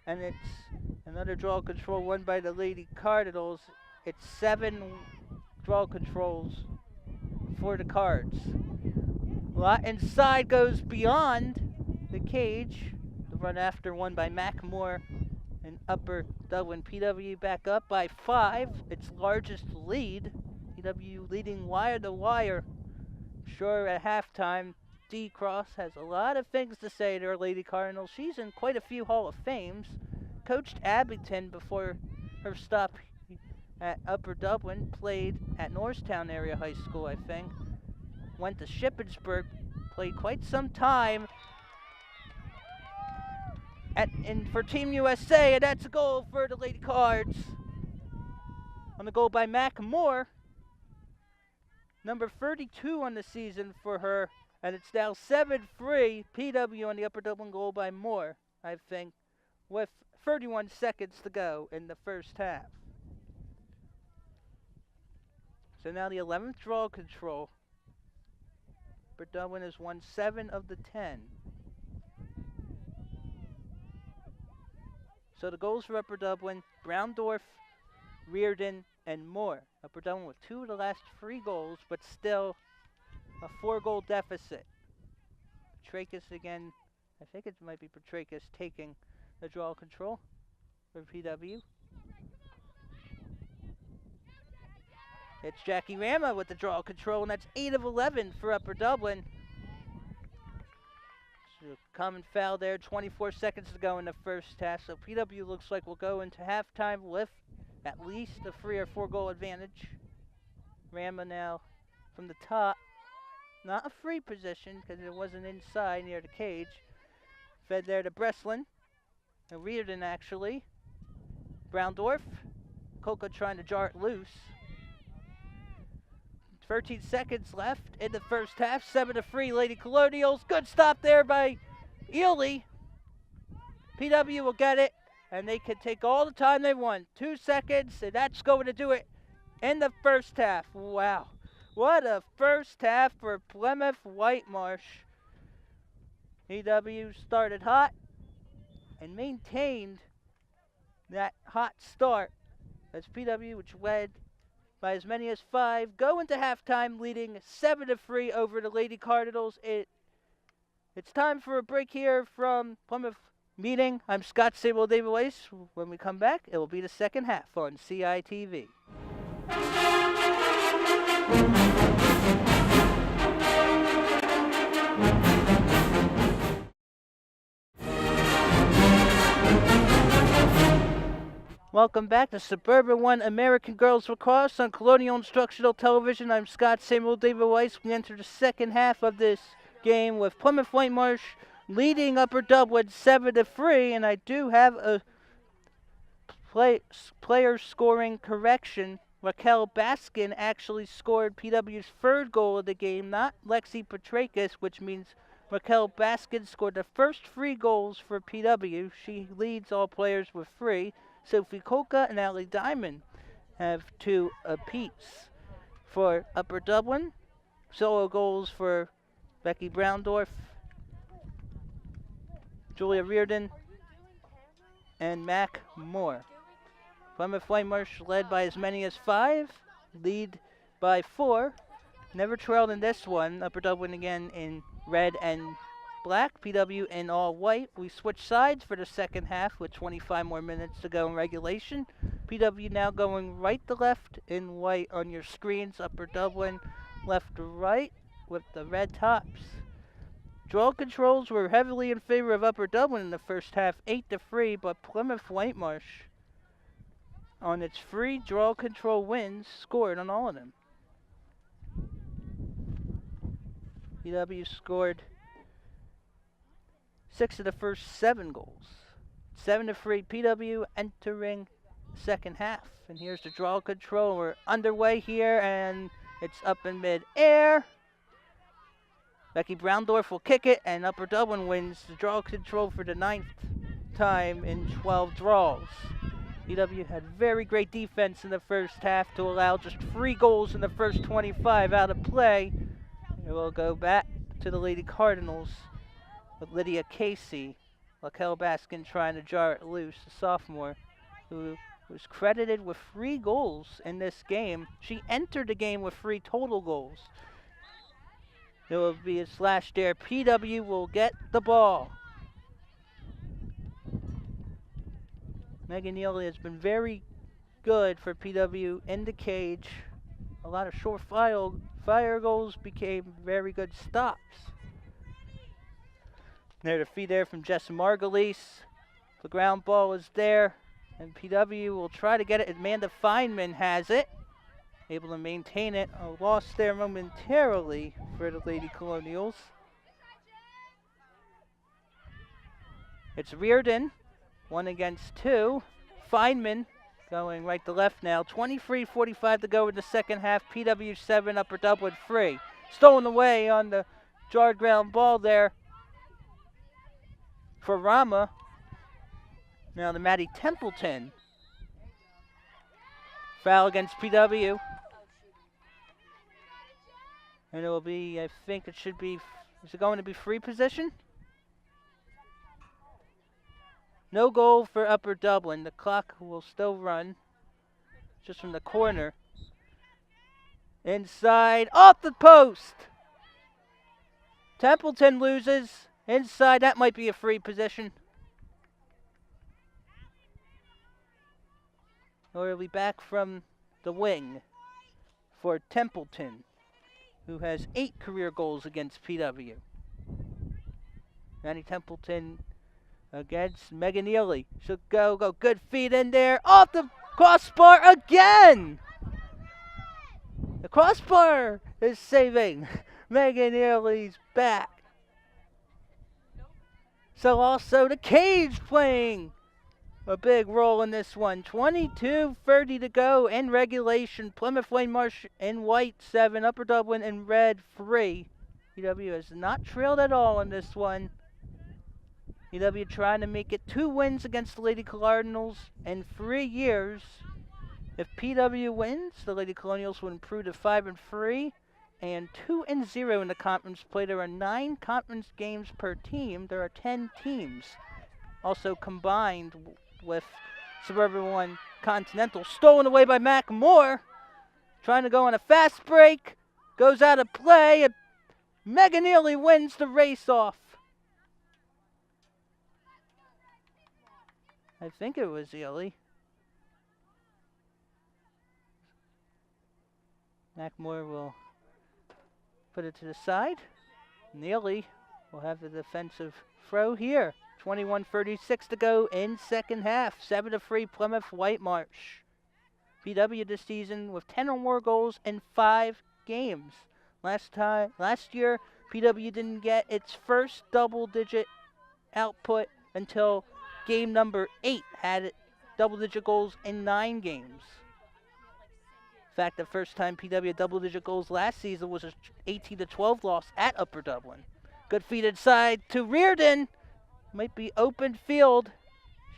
And it's another draw control won by the Lady Cardinals. It's 7 draw controls for the Cards. A lot inside goes beyond the cage. The run after won by Mackmore and Upper Dublin. PW back up by 5, its largest lead. PW leading wire to wire. Sure, at halftime, D. Cross has a lot of things to say to her Lady Cardinals. She's in quite a few Hall of Fames. Coached Abington before her stop at Upper Dublin. Played at Norristown Area High School, I think. Went to Shippensburg. Played quite some time for Team USA, and that's a goal for the Lady Cards. On the goal by Mackmore. Number 32 on the season for her, and it's now 7-3 PW on the Upper Dublin goal by Moore, I think, with 31 seconds to go in the first half. So now the 11th draw control. Upper Dublin has won 7 of the 10. So the goals for Upper Dublin, Browndorf, Reardon, and Moore. Upper Dublin with 2 of the last 3 goals, but still a 4-goal deficit. Petrakis again, I think it might be Petrakis taking the draw control for PW. It's Jackie Rama with the draw control, and that's 8 of 11 for Upper Dublin. Common foul there, 24 seconds to go in the first half. So PW looks like we'll go into halftime with at least a 3 or 4 goal advantage. Rama now from the top. Not a free position because it wasn't inside near the cage. Fed there to Breslin. And Reardon actually. Browndorf. Kolka trying to jar it loose. 13 seconds left in the first half. 7-3 Lady Colonials. Good stop there by Ely. PW will get it, and they can take all the time they want. 2 seconds, and that's going to do it in the first half. Wow. What a first half for Plymouth Whitemarsh. PW started hot and maintained that hot start as PW, which led by as many as 5, go into halftime leading 7-3 over the Lady Cardinals. It's time for a break here from Plymouth Meeting. I'm Scott Sable David Weiss. When we come back, it will be the second half on CITV. Welcome back to Suburban 1 American Girls Lacrosse on Colonial Instructional Television. I'm Scott Samuel David Weiss. We enter the second half of this game with Plymouth Whitemarsh leading Upper Dublin 7-3, and I do have a player scoring correction. Raquel Baskin actually scored PW's third goal of the game, not Lexi Petrakis, which means Raquel Baskin scored the first 3 goals for PW. She leads all players with 3. Sophie Kolka and Allie Diamond have 2 apiece. For Upper Dublin, solo goals for Becky Browndorf, Julia Reardon, and Mac Moore. Plymouth Whitemarsh led by as many as 5, lead by 4. Never trailed in this one. Upper Dublin again in red and black, PW in all white. We switched sides for the second half with 25 more minutes to go in regulation. PW now going right to left in white on your screens. Upper Dublin left to right with the red tops. Draw controls were heavily in favor of Upper Dublin in the first half, 8-3, but Plymouth Whitemarsh on its 3 draw control wins scored on all of them. PW scored 6 of the first 7 goals. 7-3 PW entering second half. And here's the draw control. We're underway here, and it's up in mid-air. Becky Browndorf will kick it, and Upper Dublin wins the draw control for the 9th time in 12 draws. PW had very great defense in the first half to allow just 3 goals in the first 25 out of play. It will go back to the Lady Cardinals with Lydia Casey. Raquel Baskin trying to jar it loose, a sophomore who was credited with 3 goals in this game. She entered the game with 3 total goals. There will be a slash there. PW will get the ball. Megan Neely has been very good for PW in the cage. A lot of short fire goals became very good stops. There to feed there from Jess Margulies. The ground ball is there, and PW will try to get it. Amanda Feynman has it, able to maintain it. A loss there momentarily for the Lady Colonials. It's Reardon, 1 against 2. Feynman going right to left now. 23:45 to go in the second half. PW 7, Upper Dublin 3. Stolen away on the jarred ground ball there for Rama. Now to Maddie Templeton. Foul against PW. And it will be, I think it should be, is it going to be free position? No goal for Upper Dublin. The clock will still run just from the corner. Inside, off the post. Templeton loses. Inside, that might be a free position. Or it'll be back from the wing for Templeton, who has 8 career goals against PW. Manny Templeton against Megan Neely. She'll go. Good feed in there. Off the crossbar again. The crossbar is saving Megan Neely's back. So also the cage playing a big role in this one. 22:30 to go in regulation. Plymouth Whitemarsh in white 7, Upper Dublin in red 3. PW has not trailed at all in this one. PW trying to make it 2 wins against the Lady Cardinals in 3 years. If PW wins, the Lady Colonials will improve to 5-3 and 2-0 in the conference play. There are 9 conference games per team. There are 10 teams. Also combined with Suburban 1 Continental. Stolen away by Mac Moore. Trying to go on a fast break. Goes out of play. And Megan Neely wins the race off. I think it was Ely. Mackmore will put it to the side. Neely will have the defensive throw here. 21:36 to go in second half. 7-3 Plymouth Whitemarsh. PW this season with 10 or more goals in 5 games. Last year, PW didn't get its first double-digit output until game number 8, had double-digit goals in 9 games. In fact, the first time PW had double-digit goals last season was an 18-12 loss at Upper Dublin. Good feed inside to Reardon. Might be open field.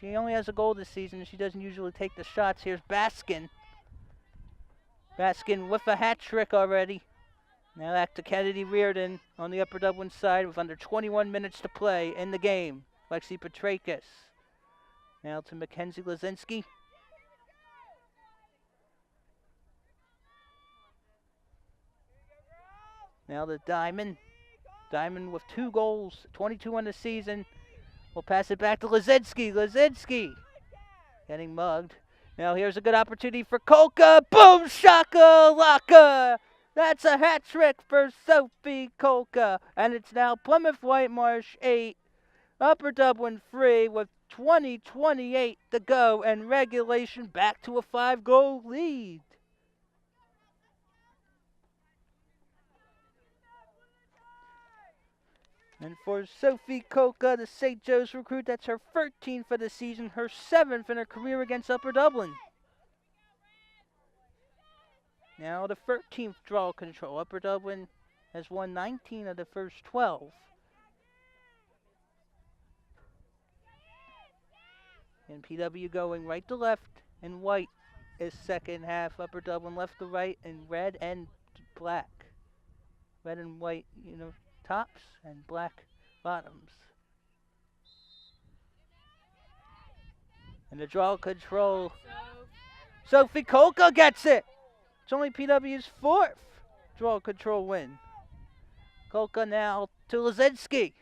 She only has a goal this season. She doesn't usually take the shots. Here's Baskin. Baskin with a hat trick already. Now back to Kennedy Reardon on the Upper Dublin side with under 21 minutes to play in the game. Lexi Petrakis. Now to Mackenzie Lazinski. Now the Diamond. Diamond with 2 goals, 22 on the season. We'll pass it back to Lazinski. Lazinski getting mugged. Now here's a good opportunity for Kolka. Boom, shaka laka. That's a hat trick for Sophie Kolka. And it's now Plymouth Whitemarsh 8, Upper Dublin 3 with 20:28 to go and regulation back to a 5-goal lead. And for Sophie Kolka, the St. Joe's recruit, that's her 13th for the season, her 7th in her career against Upper Dublin. Now the 13th draw control. Upper Dublin has won 19 of the first 12. And PW going right to left, and white is second half. Upper Dublin left to right, and red and black. Red and white, tops and black bottoms. And the draw control. Sophie Kolka gets it. It's only PW's 4th draw control win. Kolka now to Lazinski.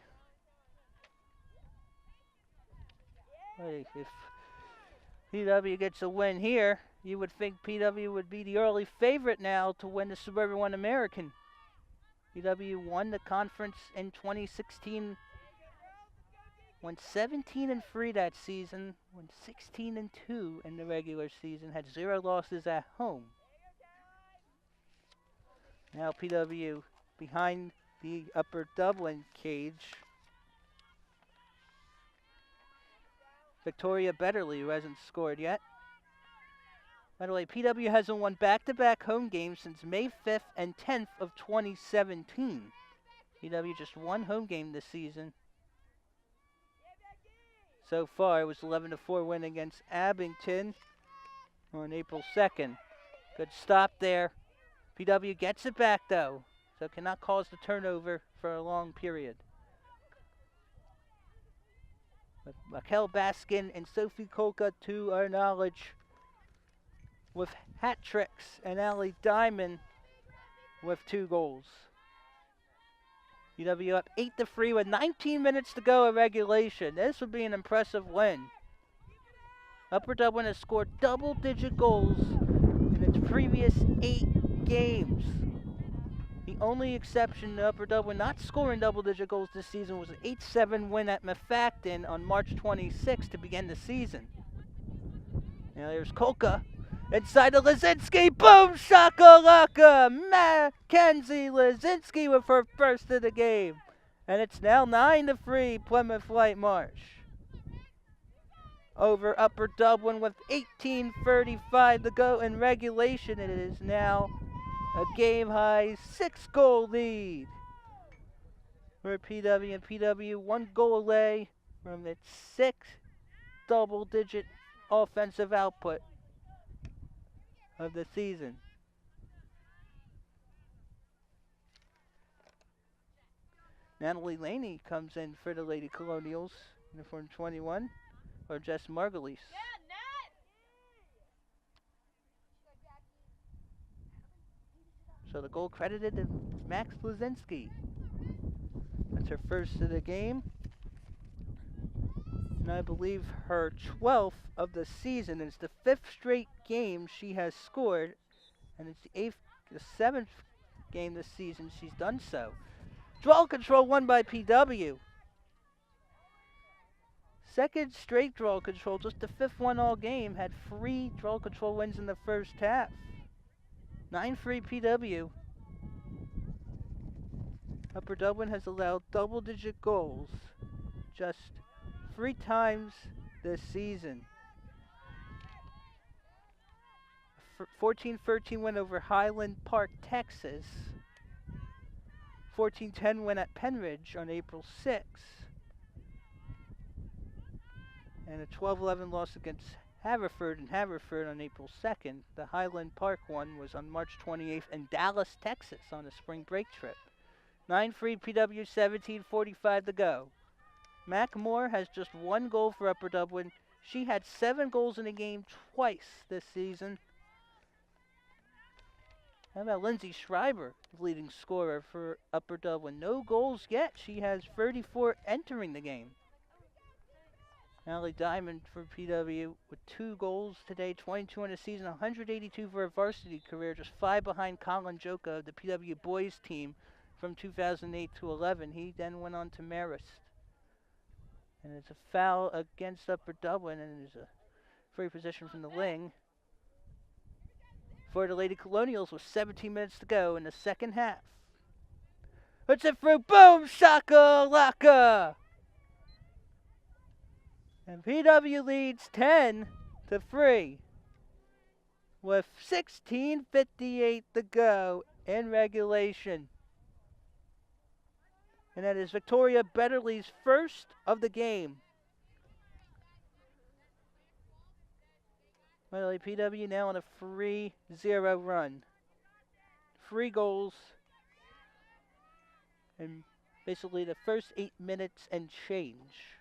Hey, if PW gets a win here, you would think PW would be the early favorite now to win the Suburban One American. PW won the conference in 2016, went 17-3 that season, went 16-2 in the regular season, had 0 losses at home. Now PW behind the Upper Dublin cage. Victoria Betterly, who hasn't scored yet. By the way, PW hasn't won back-to-back home games since May 5th and 10th of 2017. PW just 1 home game this season. So far, it was 11-4 win against Abington on April 2nd. Good stop there. PW gets it back, though, so cannot cause the turnover for a long period. But Raquel Baskin and Sophie Kolka, to our knowledge, with hat tricks, and Allie Diamond with 2 goals. UW up 8-3 with 19 minutes to go in regulation. This would be an impressive win. Upper Dublin has scored double-digit goals in its previous 8 games. The only exception to Upper Dublin not scoring double-digit goals this season was an 8-7 win at Mafacton on March 26 to begin the season. Now there's Kolka. Inside to Lazinski, boom, shakalaka! Mackenzie Lazinski with her first of the game. And it's now 9-3 Plymouth Whitemarsh. Over Upper Dublin with 18:35 to go in regulation. It is now a game-high 6-goal lead for PW. And PW 1 goal away from its 6th double-digit offensive output of the season. Natalie Laney comes in for the Lady Colonials, uniform 21, or Jess Margulies. So the goal credited to Max Lazinski. That's her first of the game. And I believe her 12th of the season. It's the 5th straight game she has scored, and it's the 7th game this season she's done so. Draw control won by PW. 2nd straight draw control, just the 5th one all game. Had 3 draw control wins in the first half. 9-3 PW. Upper Dublin has allowed double-digit goals just 3 times this season. 14-13 win over Highland Park, Texas. 14-10 win at Penridge on April 6th. And a 12-11 loss against Haverford in Haverford on April 2nd. The Highland Park one was on March 28th in Dallas, Texas on a spring break trip. 9-3 PW, 17:45 to go. Mac Moore has just 1 goal for Upper Dublin. She had 7 goals in a game twice this season. How about Lindsay Schreiber, leading scorer for Upper Dublin? No goals yet. She has 34 entering the game. Allie Diamond for PW with 2 goals today, 22 in the season, 182 for her varsity career, just 5 behind Colin Joka of the PW boys team from 2008 to 11. He then went on to Marist. And it's a foul against Upper Dublin, and there's a free position from the wing for the Lady Colonials with 17 minutes to go in the second half. Puts it through, boom, shaka laka! And PW leads 10-3 with 16:58 to go in regulation. And that is Victoria Betterly's first of the game. Well, PW now on a 3-0 run. 3 goals in basically the first 8 minutes and change.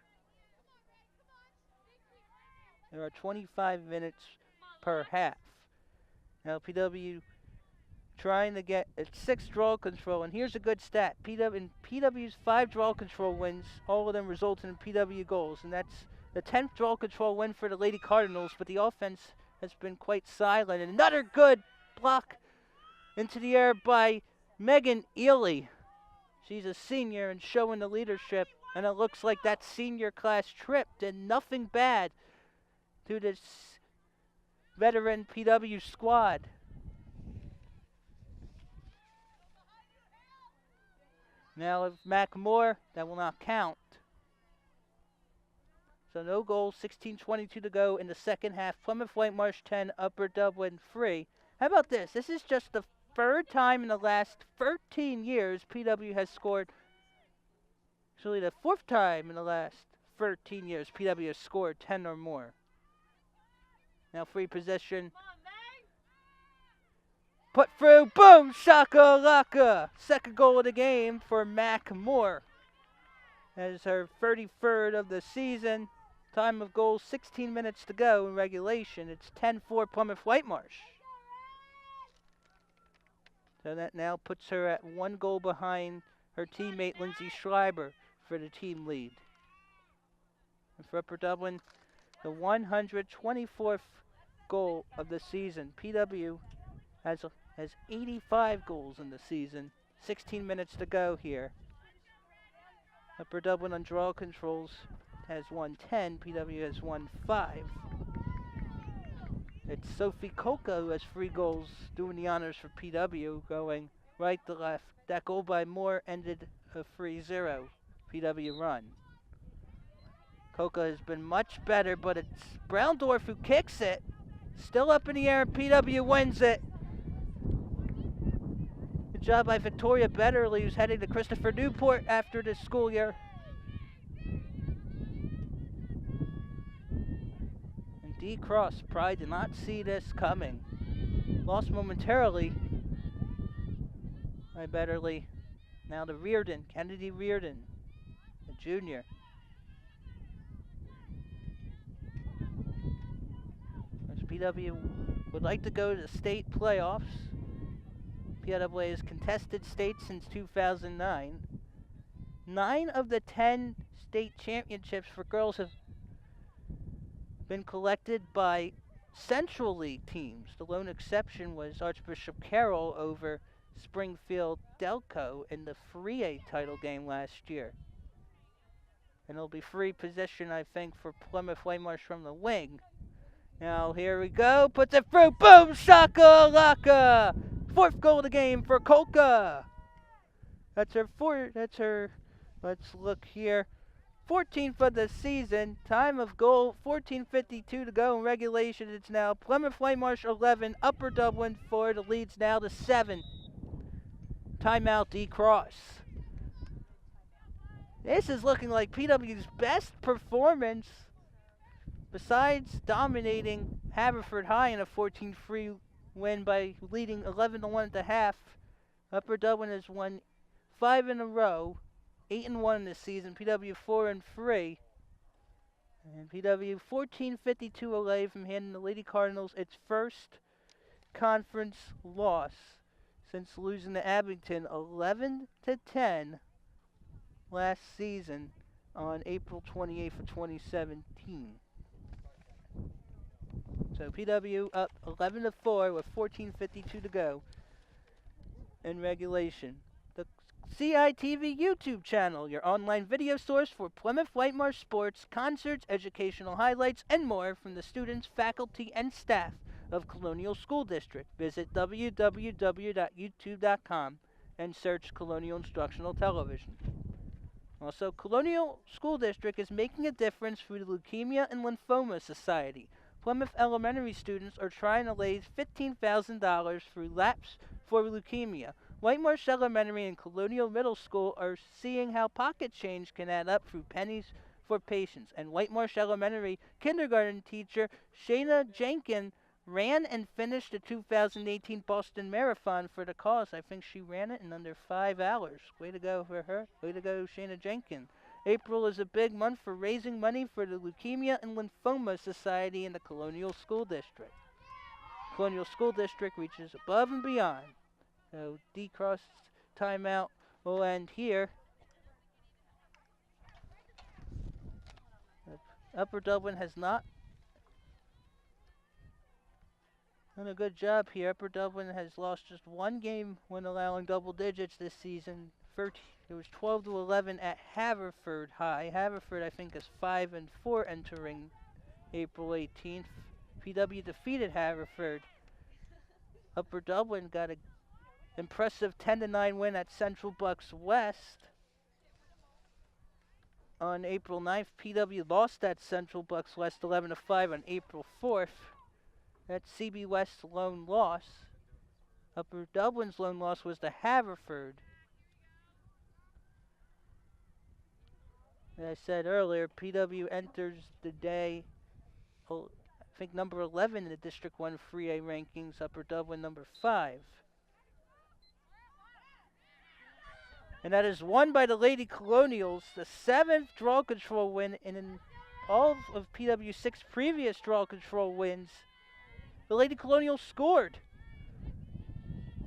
There are 25 minutes per half. Now PW trying to get its 6th draw control, and here's a good stat. PW's 5 draw control wins, all of them resulted in PW goals, and that's the 10th draw control win for the Lady Cardinals, but the offense has been quite silent. And another good block into the air by Megan Ely. She's a senior and showing the leadership, and it looks like that senior class trip did nothing bad to this veteran PW squad. Now if Mac Moore, that will not count. So no goals, 16:22 to go in the second half. Plymouth Whitemarsh 10, Upper Dublin 3. How about this? This is just the 3rd time in the last 13 years PW has scored. Actually, the 4th time in the last 13 years PW has scored 10 or more. Now free possession. Put through, boom, shaka laka. 2nd goal of the game for Mac Moore. That is her 33rd of the season. Time of goal, 16 minutes to go in regulation. It's 10-4 Plymouth Whitemarsh. So that now puts her at 1 goal behind her teammate Lindsay Schreiber for the team lead. And for Upper Dublin, the 124th goal of the season. PW has 85 goals in the season. 16 minutes to go here. Upper Dublin on draw controls has won 10. PW has won 5. It's Sophie Koka who has 3 goals, doing the honors for PW, going right to left. That goal by Moore ended a 3-0 PW run. Koka has been much better, but it's Browndorf who kicks it. Still up in the air, PW wins it. Good job by Victoria Betterly, who's heading to Christopher Newport after this school year. And D. Cross probably did not see this coming. Lost momentarily by Betterly. Now to Reardon, Kennedy Reardon, a junior. PW would like to go to the state playoffs. PWA has contested states since 2009. 9 of the 10 state championships for girls have been collected by Central League teams. The lone exception was Archbishop Carroll over Springfield Delco in the 3A title game last year. And it'll be free position, I think, for Plymouth Whitemarsh from the wing. Now here we go, puts it through, boom, shaka laka! 4th goal of the game for Kolka. That's her. Let's look here. 14th of the season. Time of goal, 14:52 to go in regulation. It's now Plymouth Whitemarsh 11, Upper Dublin 4. The lead's now to 7. Timeout D-Cross. This is looking like PW's best performance besides dominating Haverford High in a 14-3 win by leading 11-1 at the half. Upper Dublin has won 5 in a row, 8-1 this season. PW 4-3, and PW 14:52 away from handing the Lady Cardinals its first conference loss since losing to Abington 11-10 last season on April 28th of 2017. So PW up 11-4 with 14:52 to go in regulation. The CITV YouTube channel, your online video source for Plymouth Whitemarsh sports, concerts, educational highlights, and more from the students, faculty, and staff of Colonial School District. Visit www.youtube.com and search Colonial Instructional Television. Also, Colonial School District is making a difference through the Leukemia and Lymphoma Society. Plymouth elementary students are trying to raise $15,000 through Laps for Leukemia. Whitemarsh Elementary and Colonial Middle School are seeing how pocket change can add up through pennies for patients. And Whitemarsh Elementary kindergarten teacher Shayna Jenkins ran and finished the 2018 Boston Marathon for the cause. I think she ran it in under 5 hours. Way to go for her. Way to go, Shayna Jenkins. April is a big month for raising money for the Leukemia and Lymphoma Society in the Colonial School District. Colonial School District reaches above and beyond. So D-Cross timeout will end here. Upper Dublin has not done a good job here. Upper Dublin has lost just one game when allowing double digits this season. It was 12-11 at Haverford High. Haverford, I think, is 5-4 entering April 18th. PW defeated Haverford. Upper Dublin got an impressive 10-9 win at Central Bucks West. On April 9th, PW lost at Central Bucks West 11-5 on April 4th. That's CB West's lone loss. Upper Dublin's lone loss was to Haverford. As I said earlier, PW enters the day, I think, number 11 in the District 1 3A rankings. Upper Dublin number 5. And that is won by the Lady Colonials, the 7th draw control win, and in all of PW's 6 previous draw control wins, the Lady Colonials scored.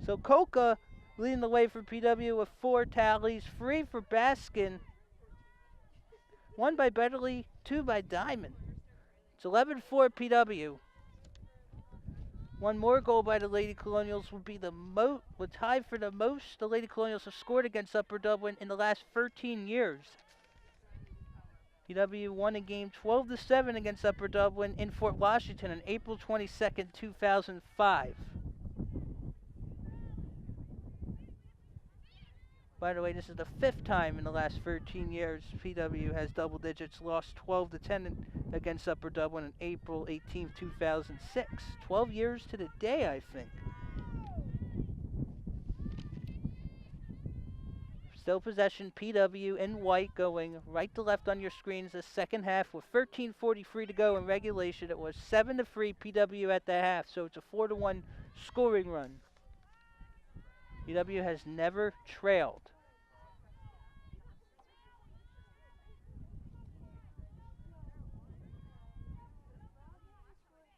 So Coca leading the way for PW with 4 tallies, 3 for Baskin, 1 by Betterly, 2 by Diamond. It's 11-4 PW. One more goal by the Lady Colonials would be would tie for the most the Lady Colonials have scored against Upper Dublin in the last 13 years. PW won a game 12-7 against Upper Dublin in Fort Washington on April 22nd, 2005. By the way, this is the 5th time in the last 13 years PW has double digits, lost 12-10 against Upper Dublin on April 18, 2006. 12 years to the day, I think. Still possession, PW in white going right to left on your screens the second half with 13:43 to go in regulation. It was 7-3 PW at the half, so it's a 4-1 scoring run. PW has never trailed.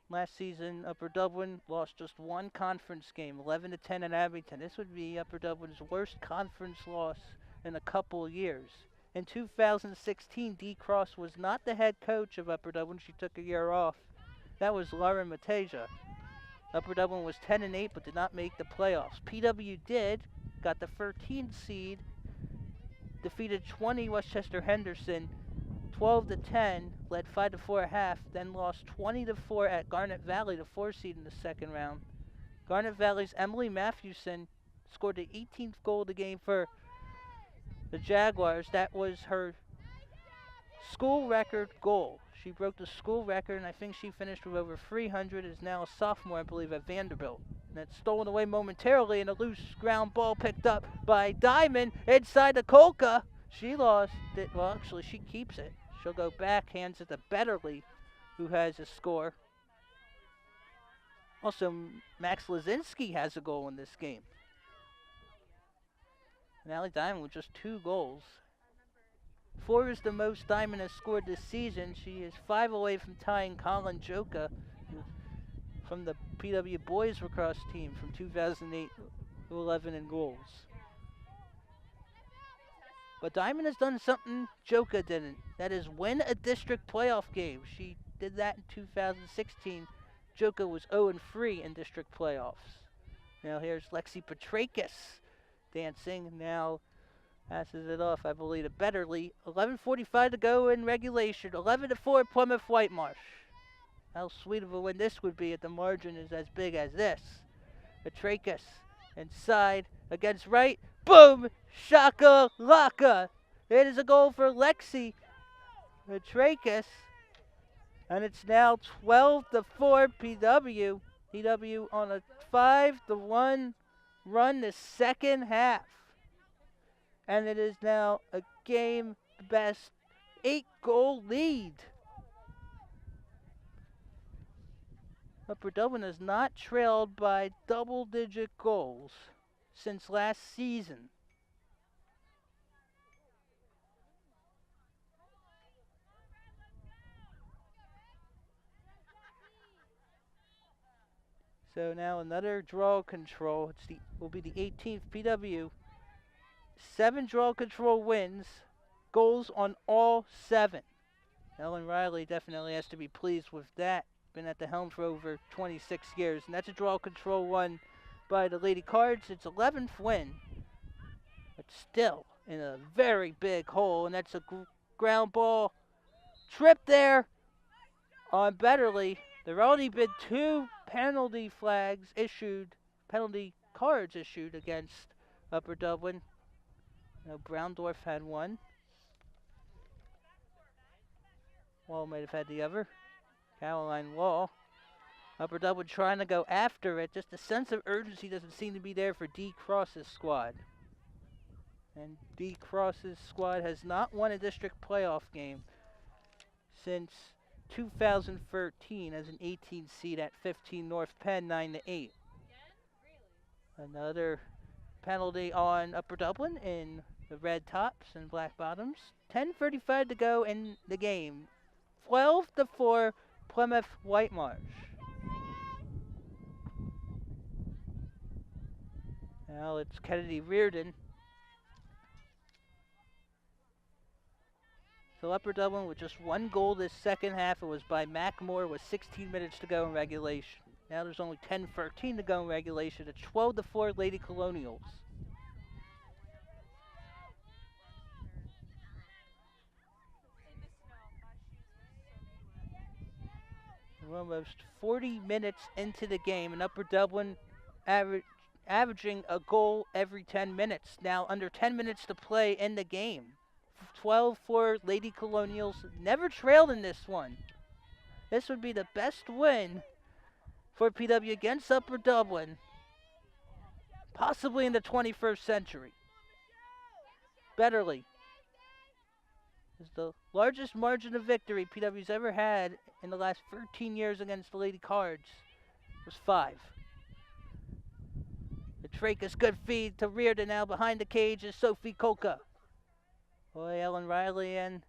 Last season, Upper Dublin lost just one conference game, 11-10 at Abington. This would be Upper Dublin's worst conference loss in a couple years. In 2016, D. Cross was not the head coach of Upper Dublin. She took a year off. That was Lauren Mateja. Upper Dublin was 10-8 but did not make the playoffs. PW did, got the 13th seed, defeated 20 Westchester Henderson, 12-10, led 5-4 at half, then lost 20-4 at Garnet Valley, the 4 seed in the second round. Garnet Valley's Emily Matthewson scored the 18th goal of the game for the Jaguars. That was her school record goal. She broke the school record, and I think she finished with over 300. Is now a sophomore, I believe, at Vanderbilt. And it's stolen away momentarily, and a loose ground ball picked up by Diamond inside the Kolka. She lost it. Well, actually, she keeps it. She'll go back, hands it to Betterly, who has a score. Also, Max Lazinski has a goal in this game. And Allie Diamond with just 2 goals. 4 is the most Diamond has scored this season. She is 5 away from tying Colin Joka from the PW Boys Lacrosse team from 2008-11 in goals. But Diamond has done something Joka didn't. That is win a district playoff game. She did that in 2016. Joka was 0-3 in district playoffs. Now here's Lexi Petrakis dancing. Now passes it off, I believe, to Betterly. 11:45 to go in regulation. 11-4 Plymouth Whitemarsh. How sweet of a win this would be if the margin is as big as this. Petrakis inside against right. Boom! Shaka laka! It is a goal for Lexi Petrakis. And it's now 12-4 PW. PW on a 5-1 run the second half. And it is now a game best 8-goal lead. Upper Dublin has not trailed by double-digit goals since last season. So now another draw control. Will be the 18th PW. 7 draw control wins. Goals on all 7. Ellen Riley definitely has to be pleased with that. Been at the helm for over 26 years. And that's a draw control won by the Lady Cards. It's 11th win. But still in a very big hole. And that's a ground ball trip there on Betterly. There already been 2 penalty cards issued against Upper Dublin. Now Browndorf had 1. Wall might have had the other. Caroline Wall. Upper Dublin trying to go after it. Just a sense of urgency doesn't seem to be there for D. Cross's squad. And D. Cross's squad has not won a district playoff game since 2013 as an 18 seed at 15 North Penn, 9-8. Another penalty on Upper Dublin in the red tops and black bottoms. 10:35 to go in the game. 12-4 Plymouth Whitemarsh. Now it's Kennedy Reardon. So Upper Dublin with just 1 goal this second half. It was by Mac Moore with 16 minutes to go in regulation. Now there's only 10:13 to go in regulation. It's 12-4 Lady Colonials. We're almost 40 minutes into the game, and Upper Dublin averaging a goal every 10 minutes. Now under 10 minutes to play in the game. 12-4 Lady Colonials. Never trailed in this one. This would be the best win for PW against Upper Dublin, possibly in the 21st century. Betterly is the largest margin of victory PW's ever had in the last 13 years against the Lady Cards. It was 5. The Trachis good feed to Reardon. Now behind the cage is Sophie Kolka. Boy, Ellen Riley and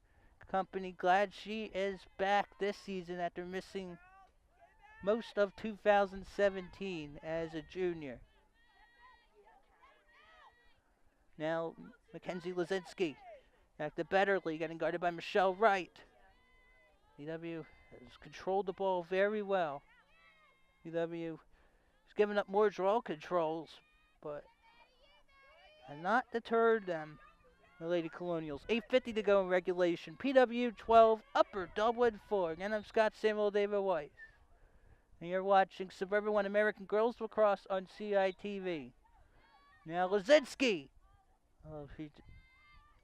company glad she is back this season after missing most of 2017 as a junior. Now Mackenzie Lazinski back to Betterly, getting guarded by Michelle Wright. PW has controlled the ball very well. PW has given up more draw controls, but have not deterred them. The Lady Colonials. 8:50 to go in regulation. PW 12, Upper Dublin 4. Again, I'm Scott Samuel David Weiss. And you're watching Suburban 1 American Girls Lacrosse on CITV. Now Lazinski. Oh, she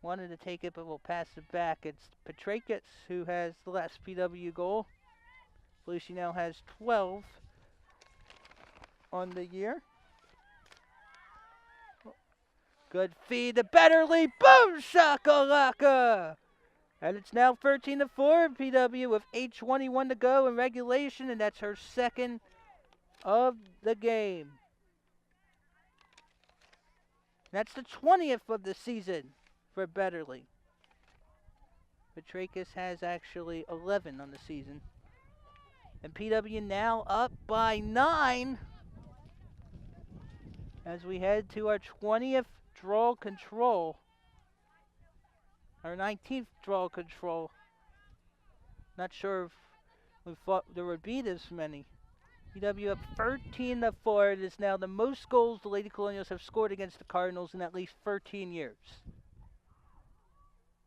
wanted to take it, but we'll pass it back. It's Petrakis who has the last PW goal. I believe she now has 12 on the year. Good feed to Betterly. Boom shakalaka! And it's now 13-4 PW with 8:21 to go in regulation, and that's her second of the game. That's the 20th of the season for Betterly. Petrakis has actually 11 on the season. And PW now up by 9 as we head to our 20th draw control. Our 19th draw control. Not sure if we thought there would be this many. PW up 13-4. It is now the most goals the Lady Colonials have scored against the Cardinals in at least 13 years.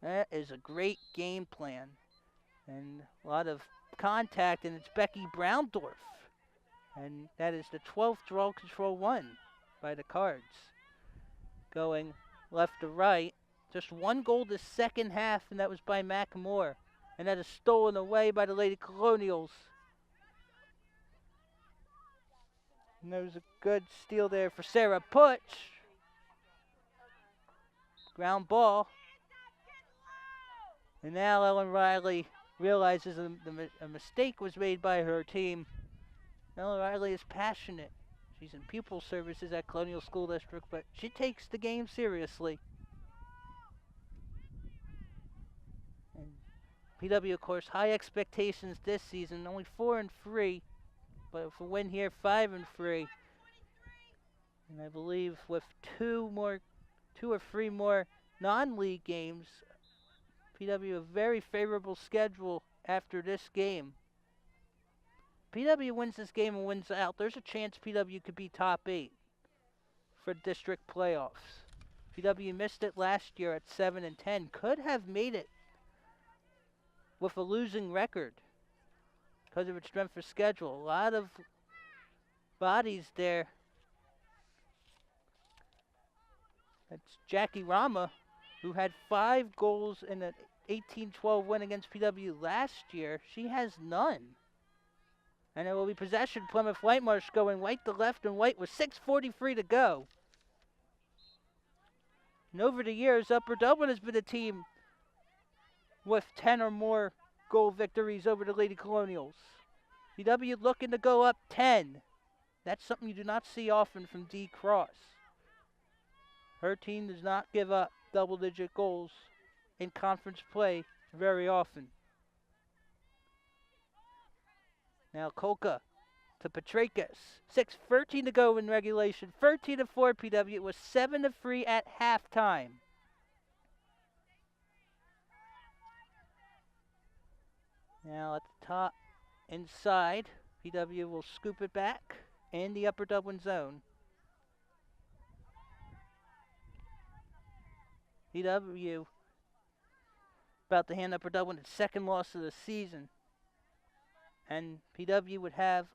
That is a great game plan. And a lot of contact, and it's Becky Browndorf. And that is the 12th draw control won by the Cards. Going left to right. Just one goal the second half, and that was by Mackmore. And that is stolen away by the Lady Colonials. And there was a good steal there for Sarah Putsch. Ground ball. And now Ellen Riley realizes a mistake was made by her team. Ellen Riley is passionate. She's in pupil services at Colonial School District, but she takes the game seriously. And PW, of course, high expectations this season. Only 4-3, but if we win here, 5-3. And I believe with two or three more non-league games, PW a very favorable schedule after this game. PW wins this game and wins out. There's a chance PW could be top 8 for district playoffs. PW missed it last year at 7-10. Could have made it with a losing record because of its strength of schedule. A lot of bodies there. That's Jackie Rama, who had 5 goals in an 18-12 win against PW last year. She has none. And it will be possession. Plymouth Whitemarsh going right to left and white with 6:43 to go. And over the years, Upper Dublin has been a team with 10 or more goal victories over the Lady Colonials. PW looking to go up 10. That's something you do not see often from D. Cross. Her team does not give up double-digit goals in conference play very often. Now Kolka to Petrakis. 6:13 to go in regulation. 13-4 PW. It was 7-3 at halftime. Now at the top inside, PW will scoop it back in the Upper Dublin zone. PW about to hand Upper Dublin its second loss of the season. And PW would have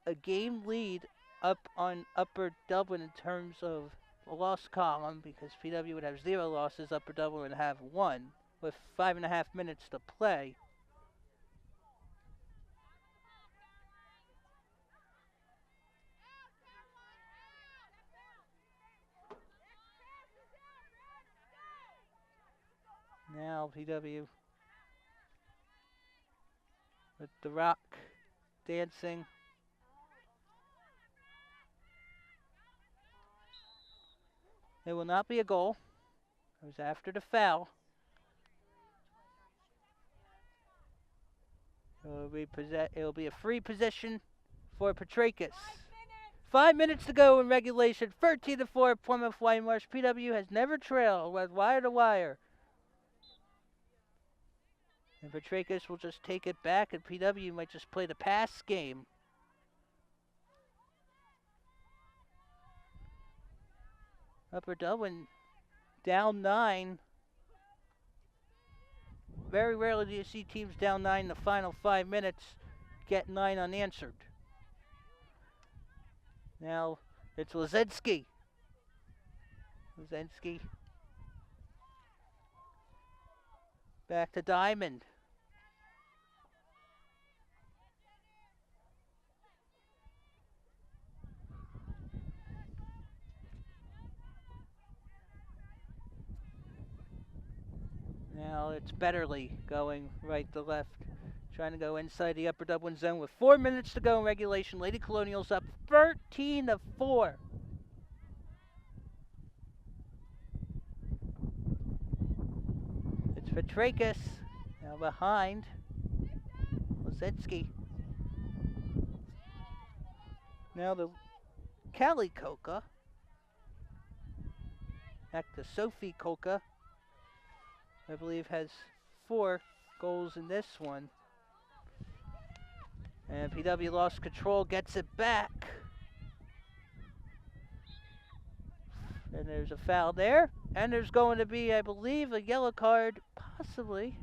a game lead up on Upper Dublin in terms of the loss column, because PW would have 0 losses, Upper Dublin would have 1 with 5.5 minutes to play. Now PW with the rock dancing. It will not be a goal. It was after the foul. It will be a free position for Petrakis. 5 minutes to go in regulation. 13-4 Plymouth Whitemarsh. PW has never trailed with wire to wire. And Petrakis will just take it back, and PW might just play the pass game. Upper Dublin down 9. Very rarely do you see teams down 9 in the final 5 minutes get 9 unanswered. Now it's Lazinski. Back to Diamond. Now it's Betterly going right to left. Trying to go inside the Upper Dublin zone with 4 minutes to go in regulation. Lady Colonials up 13-4. It's Petrakis now behind Lozetsky. Now the Callie Koka. Back to Sophie Koka. I believe has 4 goals in this one. And PW lost control, gets it back. And there's a foul there. And there's going to be, I believe, a yellow card, possibly.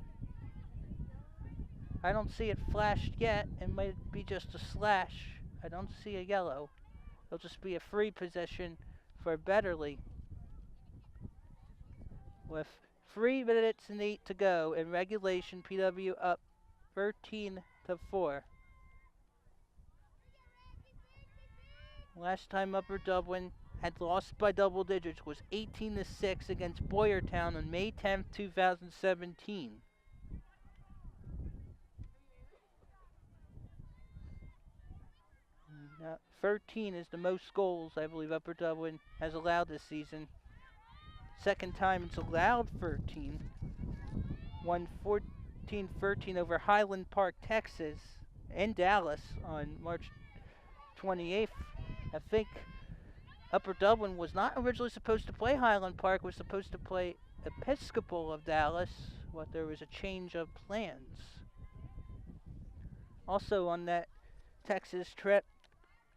I don't see it flashed yet. It might be just a slash. I don't see a yellow. It'll just be a free possession for Betterly. With 3 minutes and 8 to go in regulation, PW up 13-4. Last time Upper Dublin had lost by double digits was 18-6 against Boyertown on May 10th, 2017. Now, 13 is the most goals I believe Upper Dublin has allowed this season. Second time it's allowed 13. Won 14-13 over Highland Park, Texas, in Dallas on March 28th. I think Upper Dublin was not originally supposed to play Highland Park, was supposed to play Episcopal of Dallas, but there was a change of plans. Also on that Texas trip,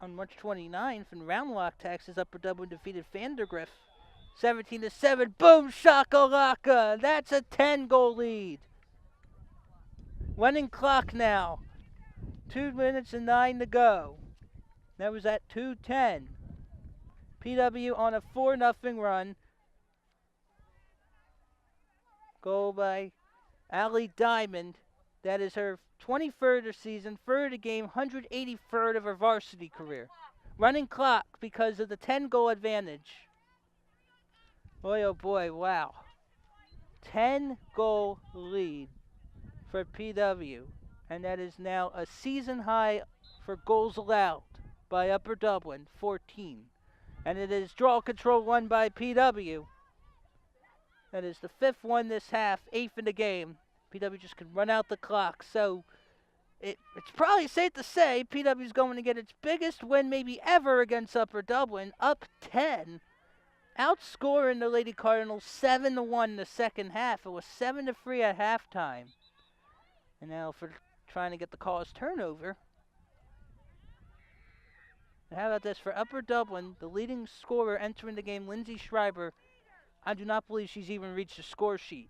on March 29th in Round Rock, Texas, Upper Dublin defeated Vandergrift 17-7. Boom shakalaka! That's a 10-goal lead. Running clock now. 2 minutes and 9 to go. That was at 2:10. PW on a 4-0 run. Goal by Allie Diamond. That is her 23rd of the season, 3rd of the game, 183rd of her varsity career. Running clock because of the 10-goal advantage. Boy, oh boy, wow. 10-goal lead for PW. And that is now a season high for goals allowed by Upper Dublin, 14. And it is draw control won by PW. That is the 5th one this half, 8th in the game. PW just can run out the clock. So it's probably safe to say PW is going to get its biggest win maybe ever against Upper Dublin, up 10. Outscoring the Lady Cardinals 7-1 in the second half. It was 7-3 at halftime. And now for trying to get the cause turnover. And how about this? For Upper Dublin, the leading scorer entering the game, Lindsay Schreiber, I do not believe she's even reached the score sheet.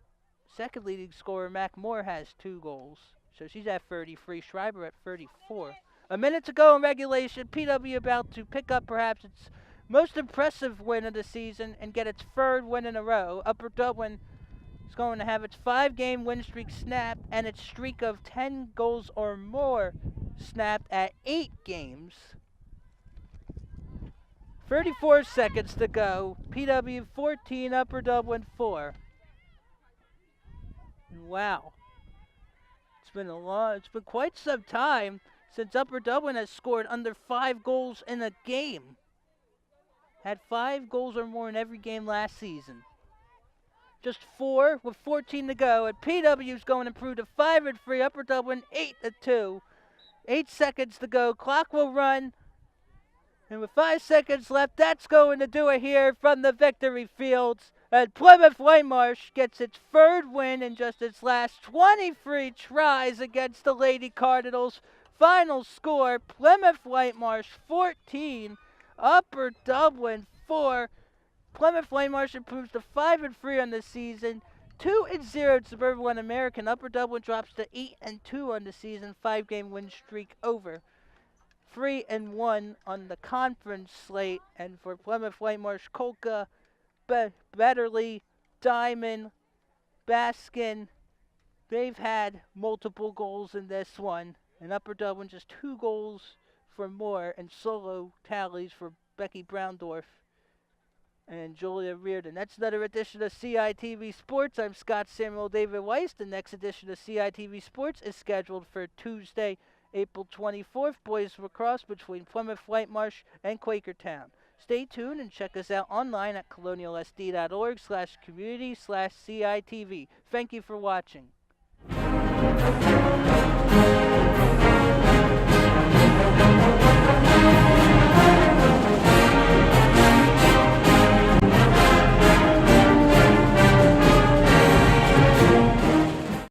Second leading scorer, Mac Moore, has 2 goals. So she's at 33, Schreiber at 34. A minute to go in regulation. PW about to pick up perhaps its most impressive win of the season and get its 3rd win in a row. Upper Dublin is going to have its 5-game win streak snapped and its streak of 10 goals or more snapped at 8 games. 34 seconds to go. PW 14, Upper Dublin 4. Wow. It's been quite some time since Upper Dublin has scored under 5 goals in a game. Had 5 goals or more in every game last season. Just 4 with 14 to go, and PW's going to improve to 5-3. Upper Dublin 8-2. 8 seconds to go. Clock will run. And with 5 seconds left, that's going to do it here from the victory fields. And Plymouth Whitemarsh gets its 3rd win in just its last 23 tries against the Lady Cardinals. Final score, Plymouth Whitemarsh 14, Upper Dublin 4. Plymouth Whitemarsh improves to 5-3 on the season. 2-0 at Suburban One American. Upper Dublin drops to 8-2 on the season. 5-game win streak over. 3-1 on the conference slate. And for Plymouth Whitemarsh, Kolka, Betterly, Diamond, Baskin, They've had multiple goals in this one, and Upper Dublin just 2 goals for more, and solo tallies for Becky Browndorf and Julia Reardon. That's another edition of CITV Sports. I'm Scott Samuel David Weiss. The next edition of CITV Sports is scheduled for Tuesday, April 24th. Boys lacrosse between Plymouth, Whitemarsh, and Quakertown. Stay tuned and check us out online at colonialsd.org/community/CITV. Thank you for watching.